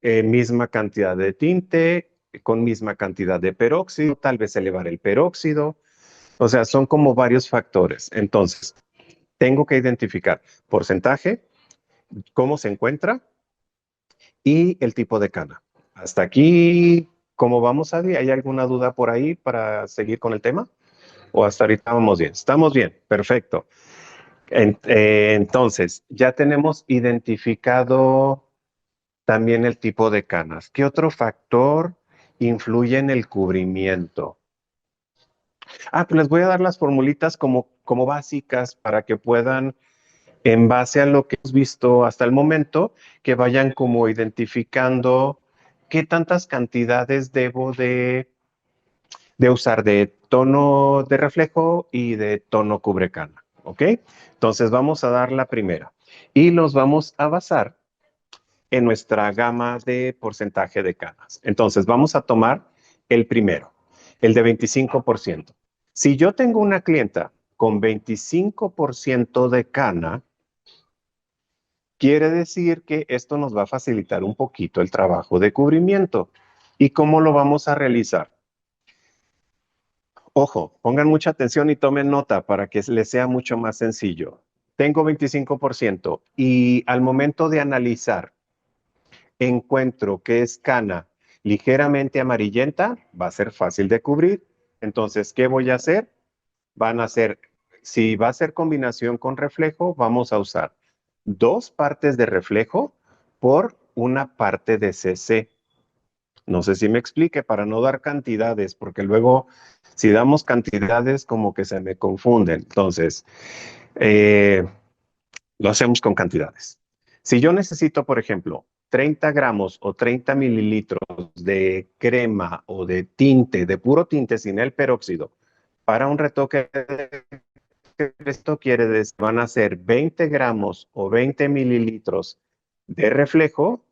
misma cantidad de tinte, con misma cantidad de peróxido, tal vez elevar el peróxido. O sea, son como varios factores. Entonces, tengo que identificar porcentaje, cómo se encuentra y el tipo de cana. Hasta aquí, ¿cómo vamos, Adi? ¿Hay alguna duda por ahí para seguir con el tema? ¿O hasta ahorita vamos bien? Estamos bien, perfecto. Entonces, ya tenemos identificado también el tipo de canas. ¿Qué otro factor influye en el cubrimiento? Pues les voy a dar las formulitas como básicas para que puedan, en base a lo que hemos visto hasta el momento, que vayan como identificando qué tantas cantidades debo de usar de tono de reflejo y de tono cubrecana. ¿Ok? Entonces vamos a dar la primera y los vamos a basar en nuestra gama de porcentaje de canas. Entonces, vamos a tomar el primero, el de 25%. Si yo tengo una clienta con 25% de cana, quiere decir que esto nos va a facilitar un poquito el trabajo de cubrimiento. ¿Y cómo lo vamos a realizar? Ojo, pongan mucha atención y tomen nota para que les sea mucho más sencillo. Tengo 25% y al momento de analizar encuentro que es cana ligeramente amarillenta, va a ser fácil de cubrir. Entonces, ¿qué voy a hacer? Van a ser, si va a ser combinación con reflejo, vamos a usar 2 partes de reflejo por 1 parte de CC. No sé si me explique para no dar cantidades, porque luego si damos cantidades como que se me confunden. Entonces, eh, lo hacemos con cantidades. Si yo necesito, por ejemplo, 30 gramos o 30 mililitros de crema o de tinte, de puro tinte sin el peróxido, para un retoque, esto quiere decir que van a ser 20 gramos o 20 mililitros de reflejo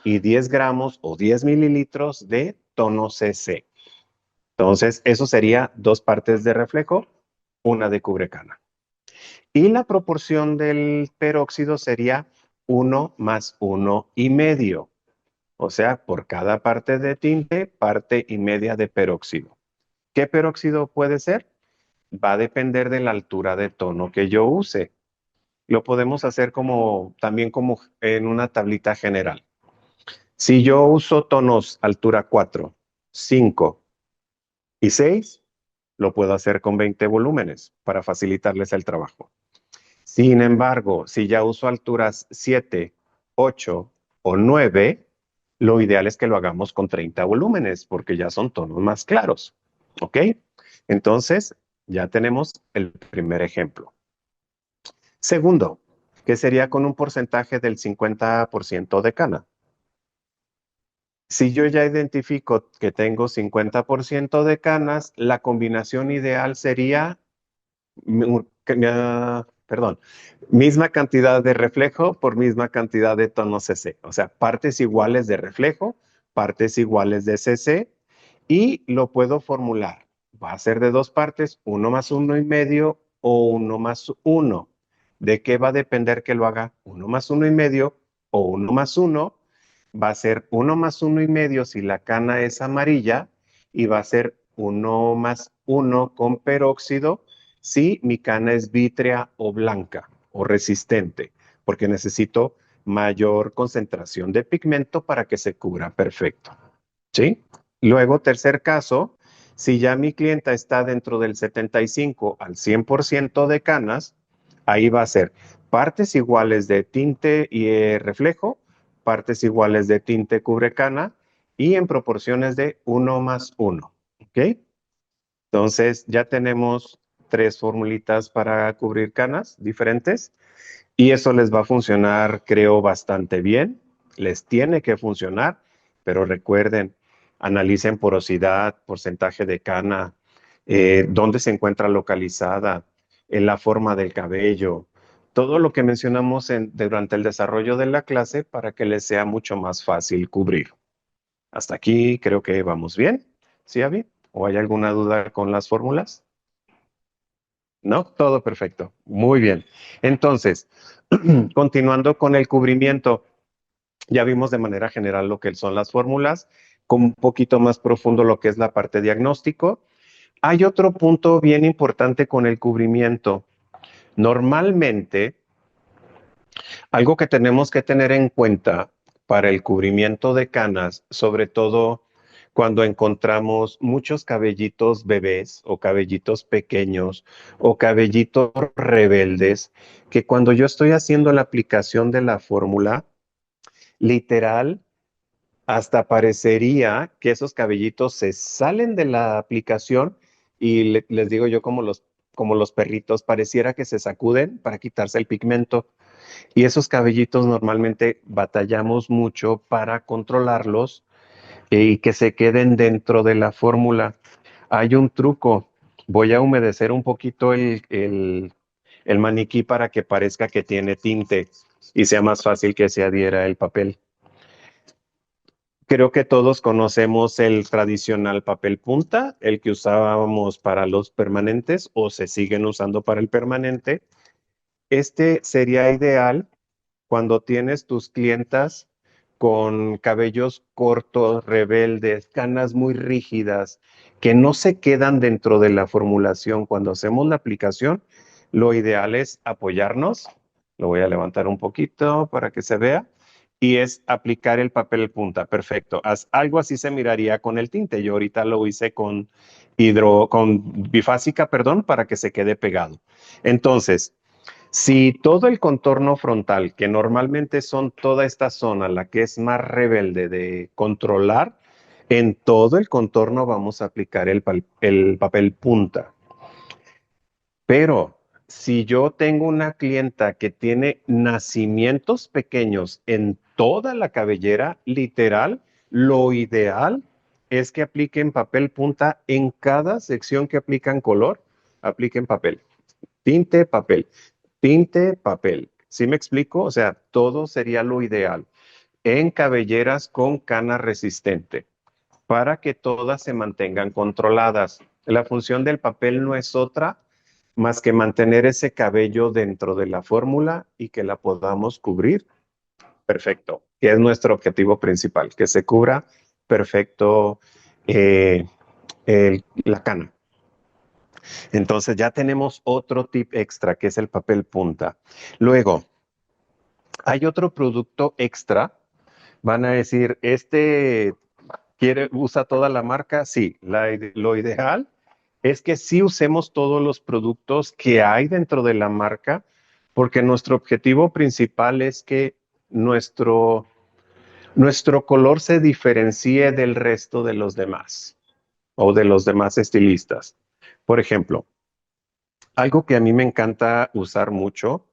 y 10 gramos o 10 mililitros de tono CC. Entonces, eso sería 2 partes de reflejo, una de cubrecana. Y la proporción del peróxido sería 1+1,5. O sea, por cada parte de tinte, parte y media de peróxido. ¿Qué peróxido puede ser? Va a depender de la altura de tono que yo use. Lo podemos hacer también como en una tablita general. Si yo uso tonos altura 4, 5 y 6, lo puedo hacer con 20 volúmenes para facilitarles el trabajo. Sin embargo, si ya uso alturas 7, 8 o 9, lo ideal es que lo hagamos con 30 volúmenes porque ya son tonos más claros. ¿Ok? Entonces, ya tenemos el primer ejemplo. Segundo, que sería con un porcentaje del 50% de cana. Si yo ya identifico que tengo 50% de canas, la combinación ideal sería perdón, misma cantidad de reflejo por misma cantidad de tono CC. O sea, partes iguales de reflejo, partes iguales de CC, y lo puedo formular. Va a ser de 2 partes, 1+1,5 o 1+1. ¿De qué va a depender que lo haga? 1+1,5 o 1+1. Va a ser 1+1,5 si la cana es amarilla y va a ser 1+1 con peróxido si mi cana es vítrea o blanca o resistente, porque necesito mayor concentración de pigmento para que se cubra perfecto. ¿Sí? Luego, tercer caso, si ya mi clienta está dentro del 75 al 100% de canas, ahí va a ser partes iguales de tinte y reflejo, partes iguales de tinte cubrecana y en proporciones de 1+1. ¿Ok? Entonces, ya tenemos 3 formulitas para cubrir canas diferentes y eso les va a funcionar, creo, bastante bien. Les tiene que funcionar, pero recuerden, analicen porosidad, porcentaje de cana, dónde se encuentra localizada, la forma del cabello, todo lo que mencionamos durante el desarrollo de la clase para que les sea mucho más fácil cubrir. Hasta aquí creo que vamos bien. ¿Sí, Avi? ¿O hay alguna duda con las fórmulas? ¿No? Todo perfecto. Muy bien. Entonces, continuando con el cubrimiento, ya vimos de manera general lo que son las fórmulas, con un poquito más profundo lo que es la parte diagnóstico. Hay otro punto bien importante con el cubrimiento. Normalmente, algo que tenemos que tener en cuenta para el cubrimiento de canas, sobre todo cuando encontramos muchos cabellitos bebés o cabellitos pequeños o cabellitos rebeldes, que cuando yo estoy haciendo la aplicación de la fórmula, literal, hasta parecería que esos cabellitos se salen de la aplicación y les digo yo como los perritos, pareciera que se sacuden para quitarse el pigmento. Y esos cabellitos normalmente batallamos mucho para controlarlos y que se queden dentro de la fórmula. Hay un truco. Voy a humedecer un poquito el maniquí para que parezca que tiene tinte y sea más fácil que se adhiera el papel. Creo que todos conocemos el tradicional papel punta, el que usábamos para los permanentes o se siguen usando para el permanente. Este sería ideal cuando tienes tus clientas con cabellos cortos, rebeldes, canas muy rígidas, que no se quedan dentro de la formulación. Cuando hacemos la aplicación, lo ideal es apoyarnos. Lo voy a levantar un poquito para que se vea. Y es aplicar el papel punta. Perfecto. Algo así se miraría con el tinte. Yo ahorita lo hice con bifásica, perdón, para que se quede pegado. Entonces, si todo el contorno frontal, que normalmente son toda esta zona, la que es más rebelde de controlar, en todo el contorno vamos a aplicar el papel punta. Pero si yo tengo una clienta que tiene nacimientos pequeños en toda la cabellera, literal, lo ideal es que apliquen papel punta en cada sección que aplican color, apliquen papel, tinte, papel. Tinte, papel. ¿Sí me explico? O sea, todo sería lo ideal en cabelleras con cana resistente para que todas se mantengan controladas. La función del papel no es otra más que mantener ese cabello dentro de la fórmula y que la podamos cubrir perfecto, que es nuestro objetivo principal, que se cubra perfecto eh, la cana. Entonces ya tenemos otro tip extra que es el papel punta. Luego, hay otro producto extra. Van a decir, usa toda la marca. Sí, lo ideal es que sí usemos todos los productos que hay dentro de la marca, porque nuestro objetivo principal es que nuestro color se diferencie del resto de los demás o de los demás estilistas. Por ejemplo, algo que a mí me encanta usar mucho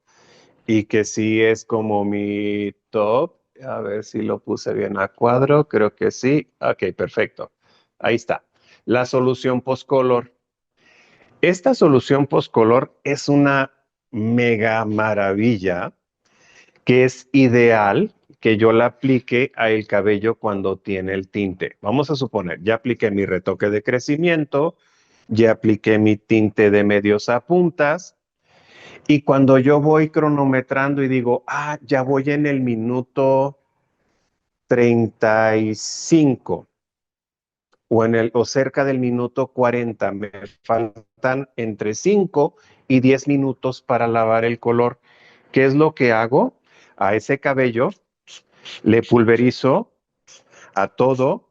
y que sí es como mi top. A ver si lo puse bien a cuadro. Creo que sí. Ok, perfecto. Ahí está. La solución post-color. Esta solución post-color es una mega maravilla que es ideal que yo la aplique a el cabello cuando tiene el tinte. Vamos a suponer, ya apliqué mi retoque de crecimiento, ya apliqué mi tinte de medios a puntas, y cuando yo voy cronometrando y digo, ya voy en el minuto 35 o cerca del minuto 40, me faltan entre 5 y 10 minutos para lavar el color. ¿Qué es lo que hago? A ese cabello le pulverizo a todo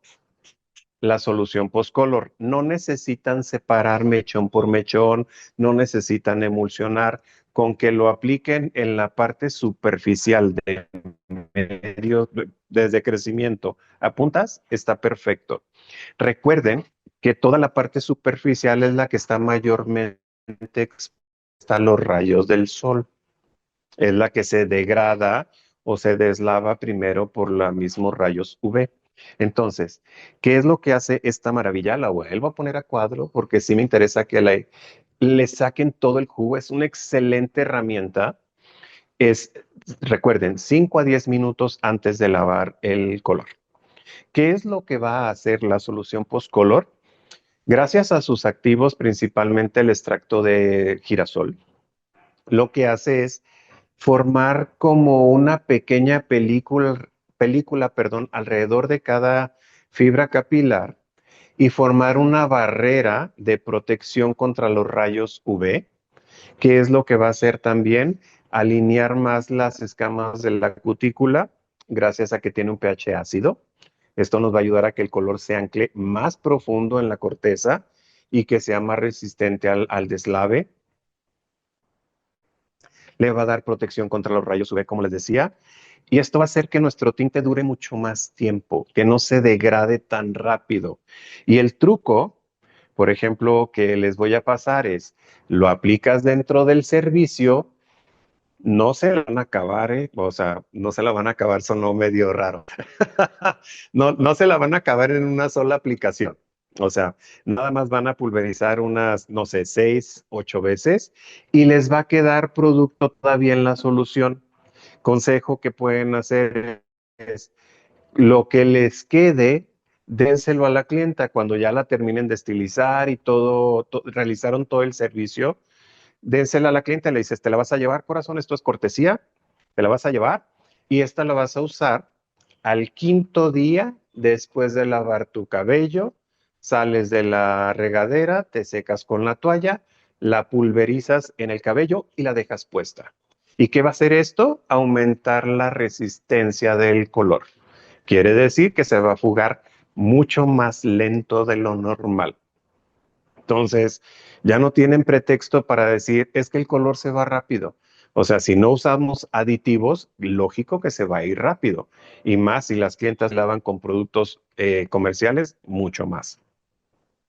la solución post-color. No necesitan separar mechón por mechón, no necesitan emulsionar, con que lo apliquen en la parte superficial de medio, desde crecimiento a puntas, está perfecto. Recuerden que toda la parte superficial es la que está mayormente expuesta a los rayos del sol. Es la que se degrada o se deslava primero por los mismos rayos UV. Entonces, ¿qué es lo que hace esta maravilla? La vuelvo a poner a cuadro porque sí me interesa que le saquen todo el jugo. Es una excelente herramienta. Es, recuerden, 5 a 10 minutos antes de lavar el color. ¿Qué es lo que va a hacer la solución post-color? Gracias a sus activos, principalmente el extracto de girasol, lo que hace es formar como una pequeña película, alrededor de cada fibra capilar y formar una barrera de protección contra los rayos UV, que es lo que va a hacer también alinear más las escamas de la cutícula, gracias a que tiene un pH ácido. Esto nos va a ayudar a que el color se ancle más profundo en la corteza y que sea más resistente al deslave. Le va a dar protección contra los rayos UV, como les decía. Y esto va a hacer que nuestro tinte dure mucho más tiempo, que no se degrade tan rápido. Y el truco, por ejemplo, que les voy a pasar es, lo aplicas dentro del servicio, no se la van a acabar, o sea, no se la van a acabar, sonó medio raro. No se la van a acabar en una sola aplicación. O sea, nada más van a pulverizar unas, no sé, 6, 8 veces y les va a quedar producto todavía en la solución. Consejo que pueden hacer es lo que les quede, dénselo a la clienta cuando ya la terminen de estilizar y realizaron todo el servicio. Dénsela a la clienta, le dices, ¿te la vas a llevar, corazón? Esto es cortesía, te la vas a llevar y esta la vas a usar al quinto día después de lavar tu cabello. Sales de la regadera, te secas con la toalla, la pulverizas en el cabello y la dejas puesta. ¿Y qué va a hacer esto? Aumentar la resistencia del color. Quiere decir que se va a fugar mucho más lento de lo normal. Entonces, ya no tienen pretexto para decir, es que el color se va rápido. O sea, si no usamos aditivos, lógico que se va a ir rápido. Y más si las clientas lavan con productos comerciales, mucho más.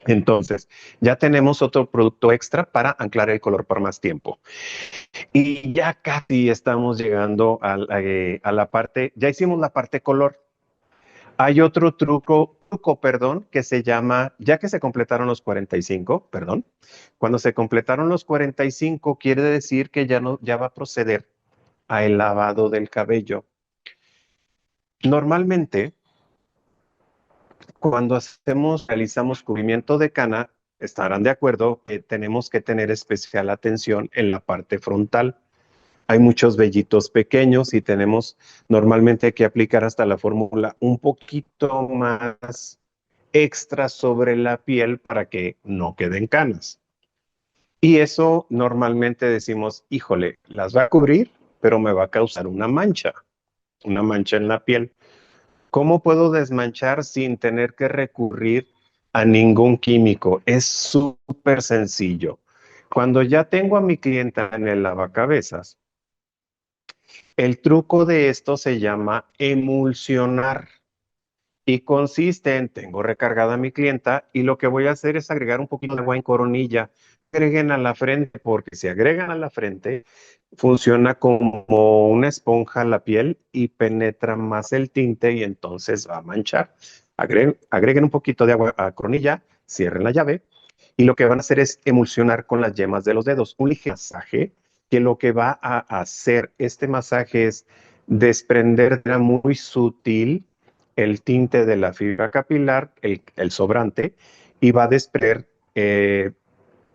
Entonces, ya tenemos otro producto extra para anclar el color por más tiempo. Y ya casi estamos llegando a la parte, ya hicimos la parte color. Hay otro truco, que se llama, ya que se completaron los 45, perdón, cuando se completaron los 45 quiere decir que ya no, ya va a proceder a el lavado del cabello. Normalmente, cuando realizamos cubrimiento de cana, estarán de acuerdo que tenemos que tener especial atención en la parte frontal. Hay muchos vellitos pequeños y tenemos normalmente que aplicar hasta la fórmula un poquito más extra sobre la piel para que no queden canas. Y eso normalmente decimos, híjole, las va a cubrir, pero me va a causar una mancha en la piel. ¿Cómo puedo desmanchar sin tener que recurrir a ningún químico? Es súper sencillo. Cuando ya tengo a mi clienta en el lavacabezas, el truco de esto se llama emulsionar. Y consiste en, tengo recargada a mi clienta y lo que voy a hacer es agregar un poquito de agua en coronilla. Agreguen a la frente, porque si agregan a la frente, funciona como una esponja a la piel y penetra más el tinte y entonces va a manchar. Agreguen un poquito de agua a coronilla, cierren la llave y lo que van a hacer es emulsionar con las yemas de los dedos. Un ligero masaje que lo que va a hacer este masaje es desprender de manera muy sutil el tinte de la fibra capilar, el sobrante, y va a desprender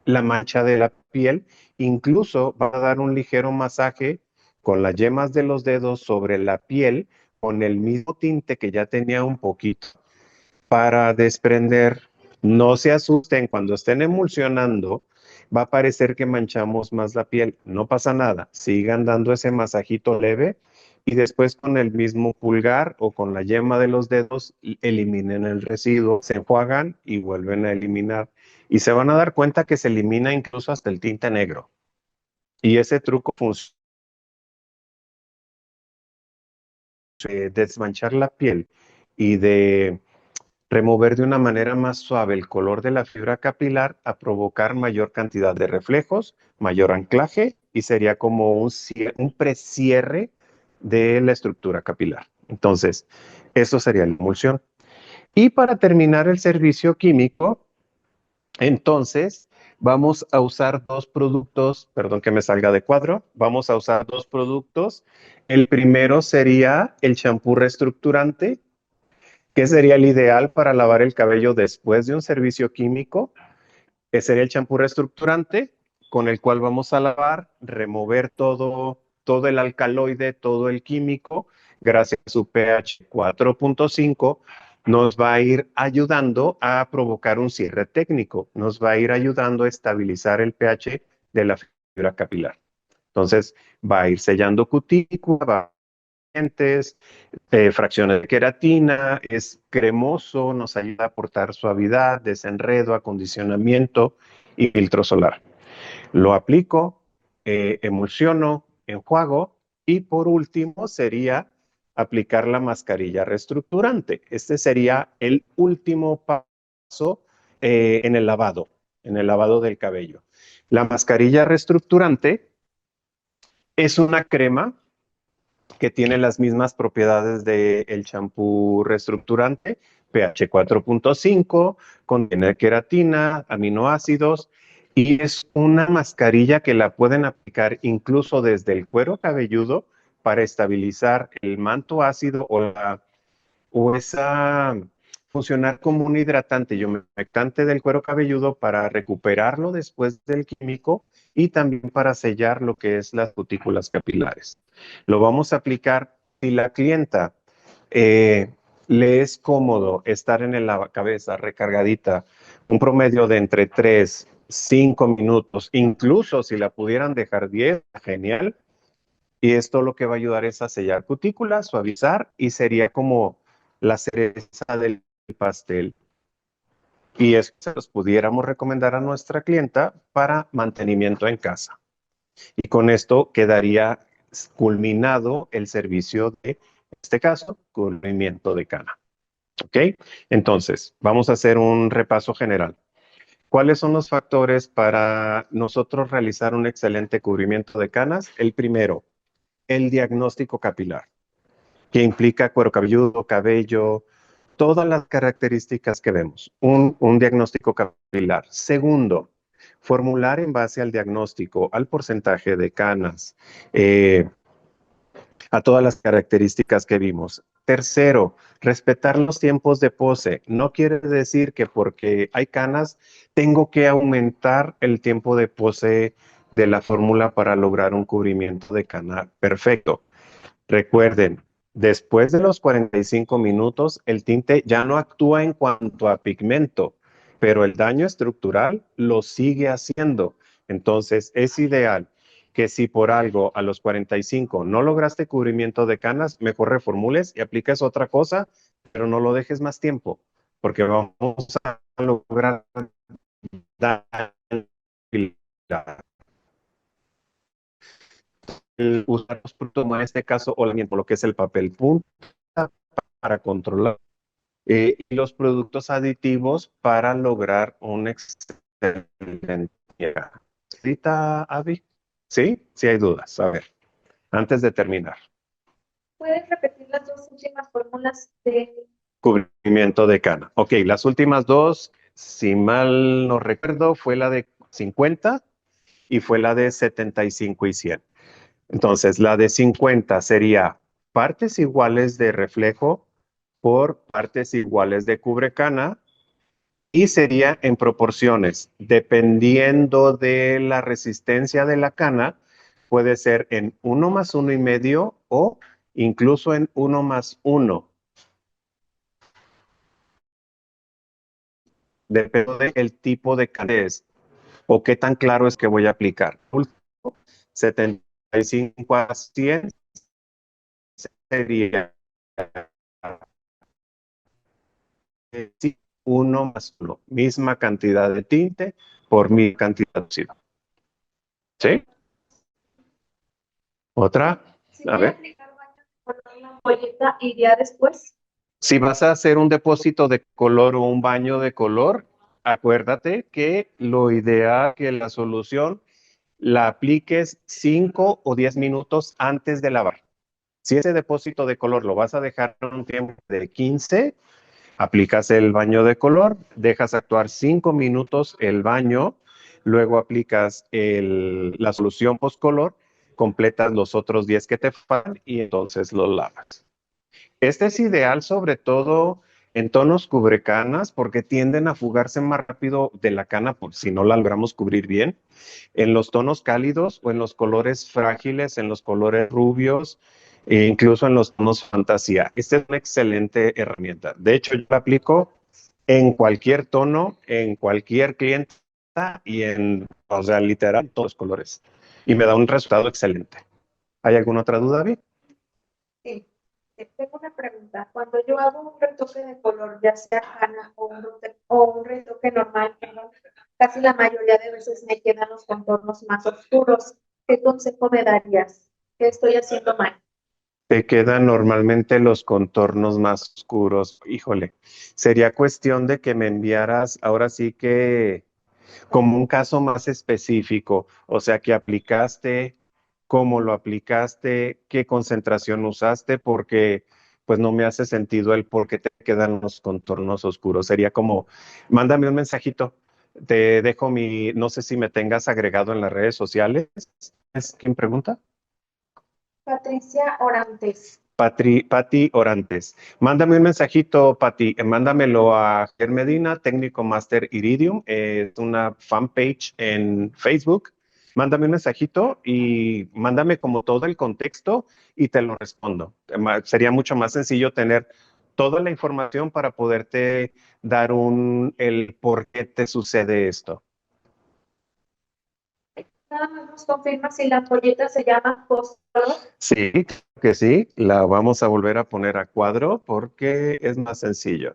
la mancha de la piel. Incluso va a dar un ligero masaje con las yemas de los dedos sobre la piel con el mismo tinte que ya tenía un poquito para desprender. No se asusten cuando estén emulsionando, va a parecer que manchamos más la piel. No pasa nada, sigan dando ese masajito leve y después con el mismo pulgar o con la yema de los dedos eliminen el residuo, se enjuagan y vuelven a eliminar. Y se van a dar cuenta que se elimina incluso hasta el tinte negro. Y ese truco funciona de desmanchar la piel y de remover de una manera más suave el color de la fibra capilar a provocar mayor cantidad de reflejos, mayor anclaje y sería como un precierre de la estructura capilar. Entonces, eso sería la emulsión. Y para terminar el servicio químico, entonces vamos a usar dos productos, perdón que me salga de cuadro, vamos a usar dos productos. El primero sería el champú reestructurante, que sería el ideal para lavar el cabello después de un servicio químico, que sería el champú reestructurante, con el cual vamos a lavar, remover todo el alcaloide, todo el químico, gracias a su pH 4.5, nos va a ir ayudando a provocar un cierre técnico, nos va a ir ayudando a estabilizar el pH de la fibra capilar. Entonces, va a ir sellando cutícula, va a fracciones de queratina, es cremoso, nos ayuda a aportar suavidad, desenredo, acondicionamiento y filtro solar. Lo aplico, emulsiono, enjuago y por último sería aplicar la mascarilla reestructurante. Este sería el último paso en el lavado del cabello. La mascarilla reestructurante es una crema que tiene las mismas propiedades del champú reestructurante, pH 4.5, contiene queratina, aminoácidos, y es una mascarilla que la pueden aplicar incluso desde el cuero cabelludo para estabilizar el manto ácido o esa funcionar como un hidratante y humectante del cuero cabelludo para recuperarlo después del químico y también para sellar lo que es las cutículas capilares. Lo vamos a aplicar si la clienta le es cómodo estar en el lavacabezas recargadita un promedio de entre 3, 5 minutos, incluso si la pudieran dejar 10, genial. Y esto lo que va a ayudar es a sellar cutículas, suavizar y sería como la cereza del pastel. Y eso se los pudiéramos recomendar a nuestra clienta para mantenimiento en casa. Y con esto quedaría culminado el servicio de, en este caso, cubrimiento de cana. ¿Ok? Entonces, vamos a hacer un repaso general. ¿Cuáles son los factores para nosotros realizar un excelente cubrimiento de canas? El primero, el diagnóstico capilar, que implica cuero cabelludo, cabello, todas las características que vemos. Un diagnóstico capilar. Segundo, formular en base al diagnóstico, al porcentaje de canas, a todas las características que vimos. Tercero, respetar los tiempos de pose. No quiere decir que porque hay canas tengo que aumentar el tiempo de pose de la fórmula para lograr un cubrimiento de cana perfecto. Recuerden, después de los 45 minutos, el tinte ya no actúa en cuanto a pigmento, pero el daño estructural lo sigue haciendo. Entonces, es ideal que si por algo a los 45 no lograste cubrimiento de canas, mejor reformules y apliques otra cosa, pero no lo dejes más tiempo, porque vamos a lograr dar usar los productos, en este caso, o lo que es el papel punta para controlar y los productos aditivos para lograr un excelente llegada. ¿Cita, Avi? ¿Sí? Sí hay dudas. A ver, antes de terminar. ¿Puedes repetir las dos últimas fórmulas de Cubrimiento de cana. Ok, las últimas dos, si mal no recuerdo, fue la de 50 y fue la de 75 y 100. Entonces, la de 50 sería partes iguales de reflejo por partes iguales de cubrecana y sería en proporciones. Dependiendo de la resistencia de la cana, puede ser en 1 más 1,5 o incluso en 1 más 1. Depende del tipo de cana o qué tan claro es que voy a aplicar. 75 a 100 sería sí, 1 más 1, misma cantidad de tinte por mi cantidad de óxido. ¿Sí? Otra, si a voy a ver. aplicar baño con una ampolleta y ya después? Si vas a hacer un depósito de color o un baño de color, acuérdate que lo ideal es que la solución la apliques 5 o 10 minutos antes de lavar. Si ese depósito de color lo vas a dejar un tiempo de 15, Aplicas el baño de color, dejas actuar 5 minutos el baño, luego aplicas la solución post-color, completas los otros 10 que te faltan y entonces los lavas. Este es ideal sobre todo en tonos cubrecanas porque tienden a fugarse más rápido de la cana por si no la logramos cubrir bien. En los tonos cálidos o en los colores frágiles, en los colores rubios, e incluso en los tonos fantasía. Esta es una excelente herramienta. De hecho, yo la aplico en cualquier tono, en cualquier cliente y o sea, literal, todos los colores. Y me da un resultado excelente. ¿Hay alguna otra duda, David? Sí. Tengo una pregunta. Cuando yo hago un retoque de color, ya sea cana o un retoque normal, perdón, casi la mayoría de veces me quedan los contornos más oscuros. ¿Qué consejo me darías? ¿Qué estoy haciendo mal? Te quedan normalmente los contornos más oscuros. Híjole, sería cuestión de que me enviaras ahora sí que como un caso más específico, o sea, que aplicaste, cómo lo aplicaste, qué concentración usaste, porque pues no me hace sentido el por qué te quedan los contornos oscuros. Sería como, mándame un mensajito, te dejo no sé si me tengas agregado en las redes sociales. ¿Es quién pregunta? Patricia Orantes. Pati Orantes. Mándame un mensajito, Pati. Mándamelo a Ger Medina, Técnico Master Iridium. Es una fanpage en Facebook. Mándame un mensajito y mándame como todo el contexto y te lo respondo. Sería mucho más sencillo tener toda la información para poderte dar el por qué te sucede esto. Nada más nos confirma si la ampolleta se llama post-color. Sí, creo que sí. La vamos a volver a poner a cuadro porque es más sencillo.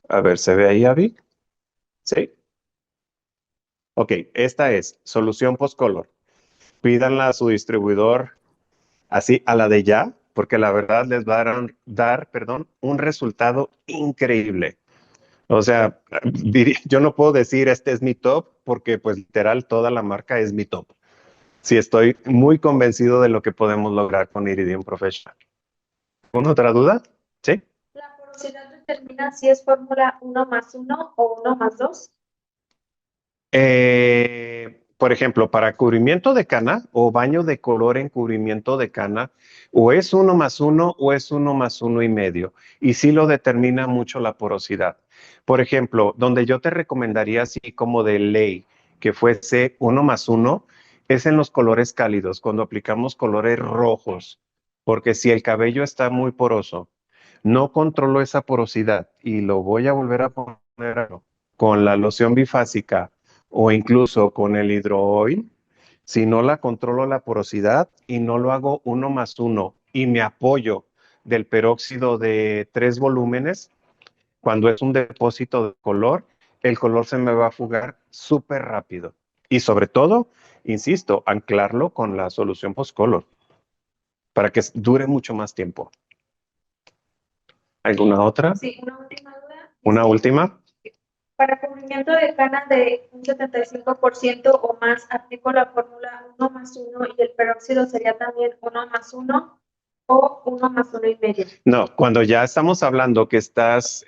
A ver, ¿se ve ahí, Avi? Sí. Ok, esta es solución post-color. Pídanla a su distribuidor así a la de ya, porque la verdad les va a perdón, un resultado increíble. O sea, yo no puedo decir este es mi top, porque pues literal toda la marca es mi top. Sí, estoy muy convencido de lo que podemos lograr con Iridium Professional. ¿Una otra duda? Sí. La porosidad determina si es fórmula 1+1 o 1+2. Por ejemplo, para cubrimiento de cana o baño de color en cubrimiento de cana, o es 1+1 o es 1+1,5. Y sí lo determina mucho la porosidad. Por ejemplo, donde yo te recomendaría así como de ley que fuese 1+1 es en los colores cálidos, cuando aplicamos colores rojos, porque si el cabello está muy poroso, no controlo esa porosidad y lo voy a volver a poner con la loción bifásica o incluso con el hidrooil, si no la controlo la porosidad y no lo hago 1+1 y me apoyo del peróxido de 3 volúmenes, cuando es un depósito de color, el color se me va a fugar súper rápido. Y sobre todo, insisto, anclarlo con la solución post-color para que dure mucho más tiempo. ¿Alguna otra? Sí, una última duda. ¿Una última? Para cubrimiento de canas de un 75% o más, aplico la fórmula 1+1 y el peróxido sería también 1+1 o 1+1,5. No, cuando ya estamos hablando que estás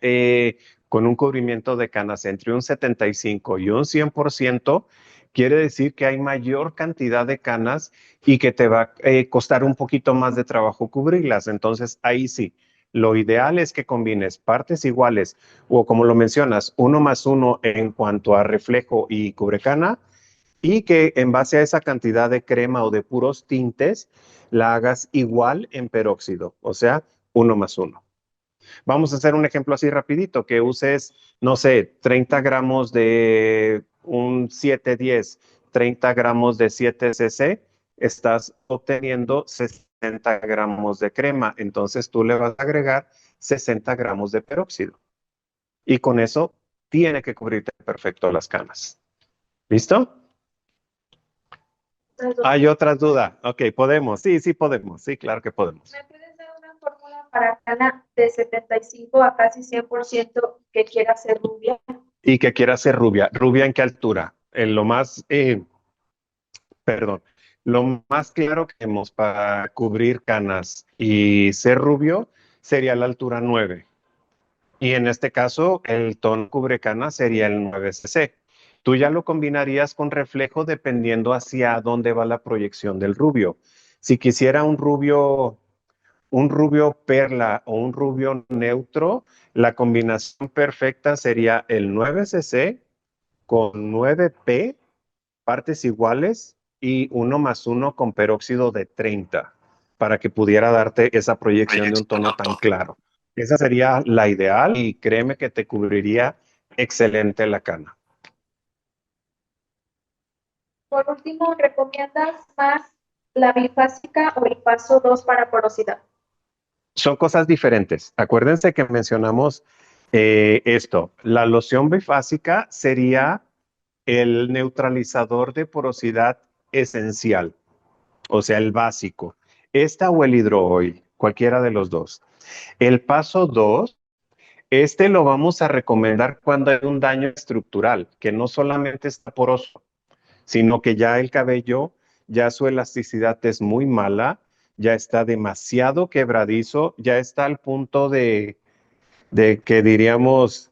con un cubrimiento de canas entre un 75 y un 100%, quiere decir que hay mayor cantidad de canas y que te va a costar un poquito más de trabajo cubrirlas. Entonces, ahí sí, lo ideal es que combines partes iguales o como lo mencionas, 1+1 en cuanto a reflejo y cubrecana y que en base a esa cantidad de crema o de puros tintes, la hagas igual en peróxido, o sea, 1+1. Vamos a hacer un ejemplo así rapidito, que uses, no sé, 30 gramos de un 710, 30 gramos de 7cc, estás obteniendo 60 gramos de crema, entonces tú le vas a agregar 60 gramos de peróxido. Y con eso tiene que cubrirte perfecto las canas. ¿Listo? Hay otras dudas. Ok, podemos. Sí, sí podemos. Sí, claro que podemos. ¿Me puedes dar una fórmula para cana de 75 a casi 100% que quiera ser rubia? Y que quiera ser rubia. ¿Rubia en qué altura? En lo más, perdón, lo más claro que tenemos para cubrir canas y ser rubio sería la altura 9. Y en este caso, el tono cubrecana sería el 9cc. Tú ya lo combinarías con reflejo dependiendo hacia dónde va la proyección del rubio. Si quisiera un rubio perla o un rubio neutro, la combinación perfecta sería el 9cc con 9p, partes iguales, y 1+1 con peróxido de 30, para que pudiera darte esa proyección de un tono tan claro. Esa sería la ideal y créeme que te cubriría excelente la cana. Por último, ¿recomiendas más la bifásica o el paso 2 para porosidad? Son cosas diferentes. Acuérdense que mencionamos esto. La loción bifásica sería el neutralizador de porosidad esencial, o sea, el básico. Esta o el hidrooil, cualquiera de los dos. El paso 2, este lo vamos a recomendar cuando hay un daño estructural, que no solamente está poroso, sino que ya el cabello, ya su elasticidad es muy mala, ya está demasiado quebradizo, ya está al punto de que diríamos,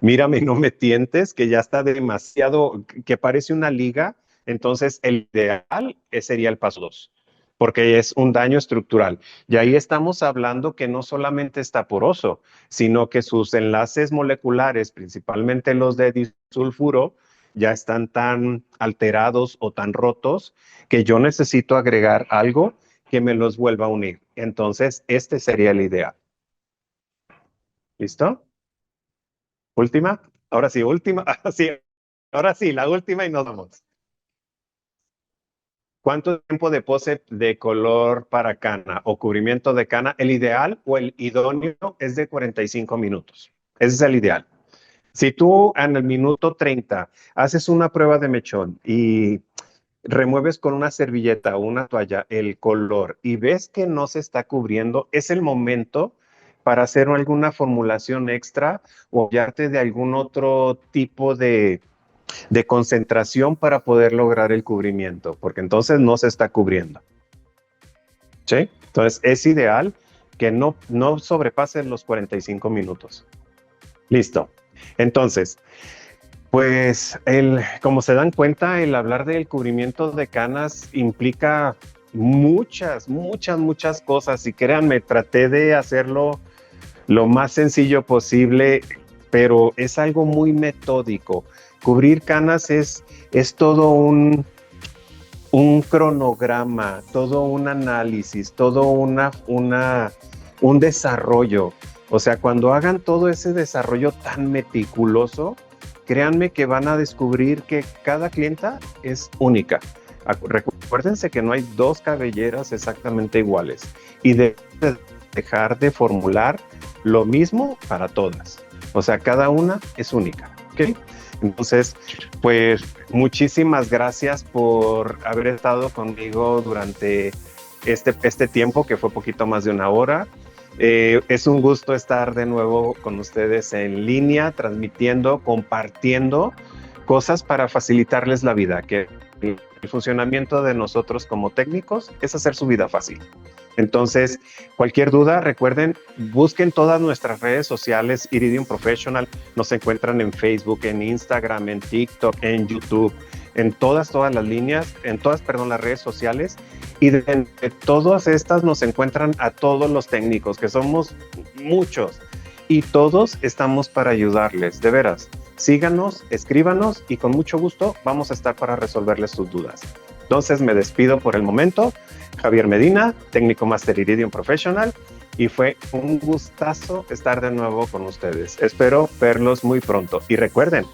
mírame, no me tientes, que ya está demasiado, que parece una liga. Entonces el ideal sería el paso 2, porque es un daño estructural. Y ahí estamos hablando que no solamente está poroso, sino que sus enlaces moleculares, principalmente los de disulfuro, ya están tan alterados o tan rotos que yo necesito agregar algo que me los vuelva a unir. Entonces, este sería el ideal. ¿Listo? Última. Ahora sí, última. Sí, ahora sí, la última y nos vamos. ¿Cuánto tiempo de pose de color para cana o cubrimiento de cana? El ideal o el idóneo es de 45 minutos. Ese es el ideal. Si tú en el minuto 30 haces una prueba de mechón y remueves con una servilleta o una toalla el color y ves que no se está cubriendo, es el momento para hacer alguna formulación extra o apoyarte de algún otro tipo de concentración para poder lograr el cubrimiento, porque entonces no se está cubriendo. ¿Sí? Entonces es ideal que no sobrepasen los 45 minutos. Listo. Entonces, pues como se dan cuenta, el hablar del cubrimiento de canas implica muchas cosas y créanme, traté de hacerlo lo más sencillo posible, pero es algo muy metódico. Cubrir canas es todo un cronograma, todo un análisis, todo un desarrollo. O sea, cuando hagan todo ese desarrollo tan meticuloso, créanme que van a descubrir que cada clienta es única. Recuérdense que no hay dos cabelleras exactamente iguales y de dejar de formular lo mismo para todas. O sea, cada una es única. ¿Ok? Entonces, pues muchísimas gracias por haber estado conmigo durante este tiempo, que fue poquito más de una hora. Es un gusto estar de nuevo con ustedes en línea, transmitiendo, compartiendo cosas para facilitarles la vida, que el funcionamiento de nosotros como técnicos es hacer su vida fácil. Entonces, cualquier duda, recuerden, busquen todas nuestras redes sociales, Iridium Professional, nos encuentran en Facebook, en Instagram, en TikTok, en YouTube, en todas las líneas, las redes sociales, y de todas estas nos encuentran a todos los técnicos, que somos muchos, y todos estamos para ayudarles, de veras. Síganos, escríbanos y con mucho gusto vamos a estar para resolverles sus dudas. Entonces me despido por el momento. Javier Medina, técnico Master Iridium Professional, y fue un gustazo estar de nuevo con ustedes. Espero verlos muy pronto. Y recuerden,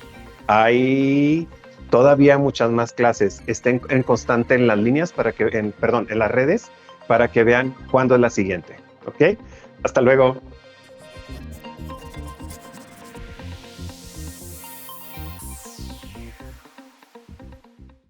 hay todavía muchas más clases. Estén en constante en las líneas en las redes para que vean cuándo es la siguiente. ¿Ok? Hasta luego.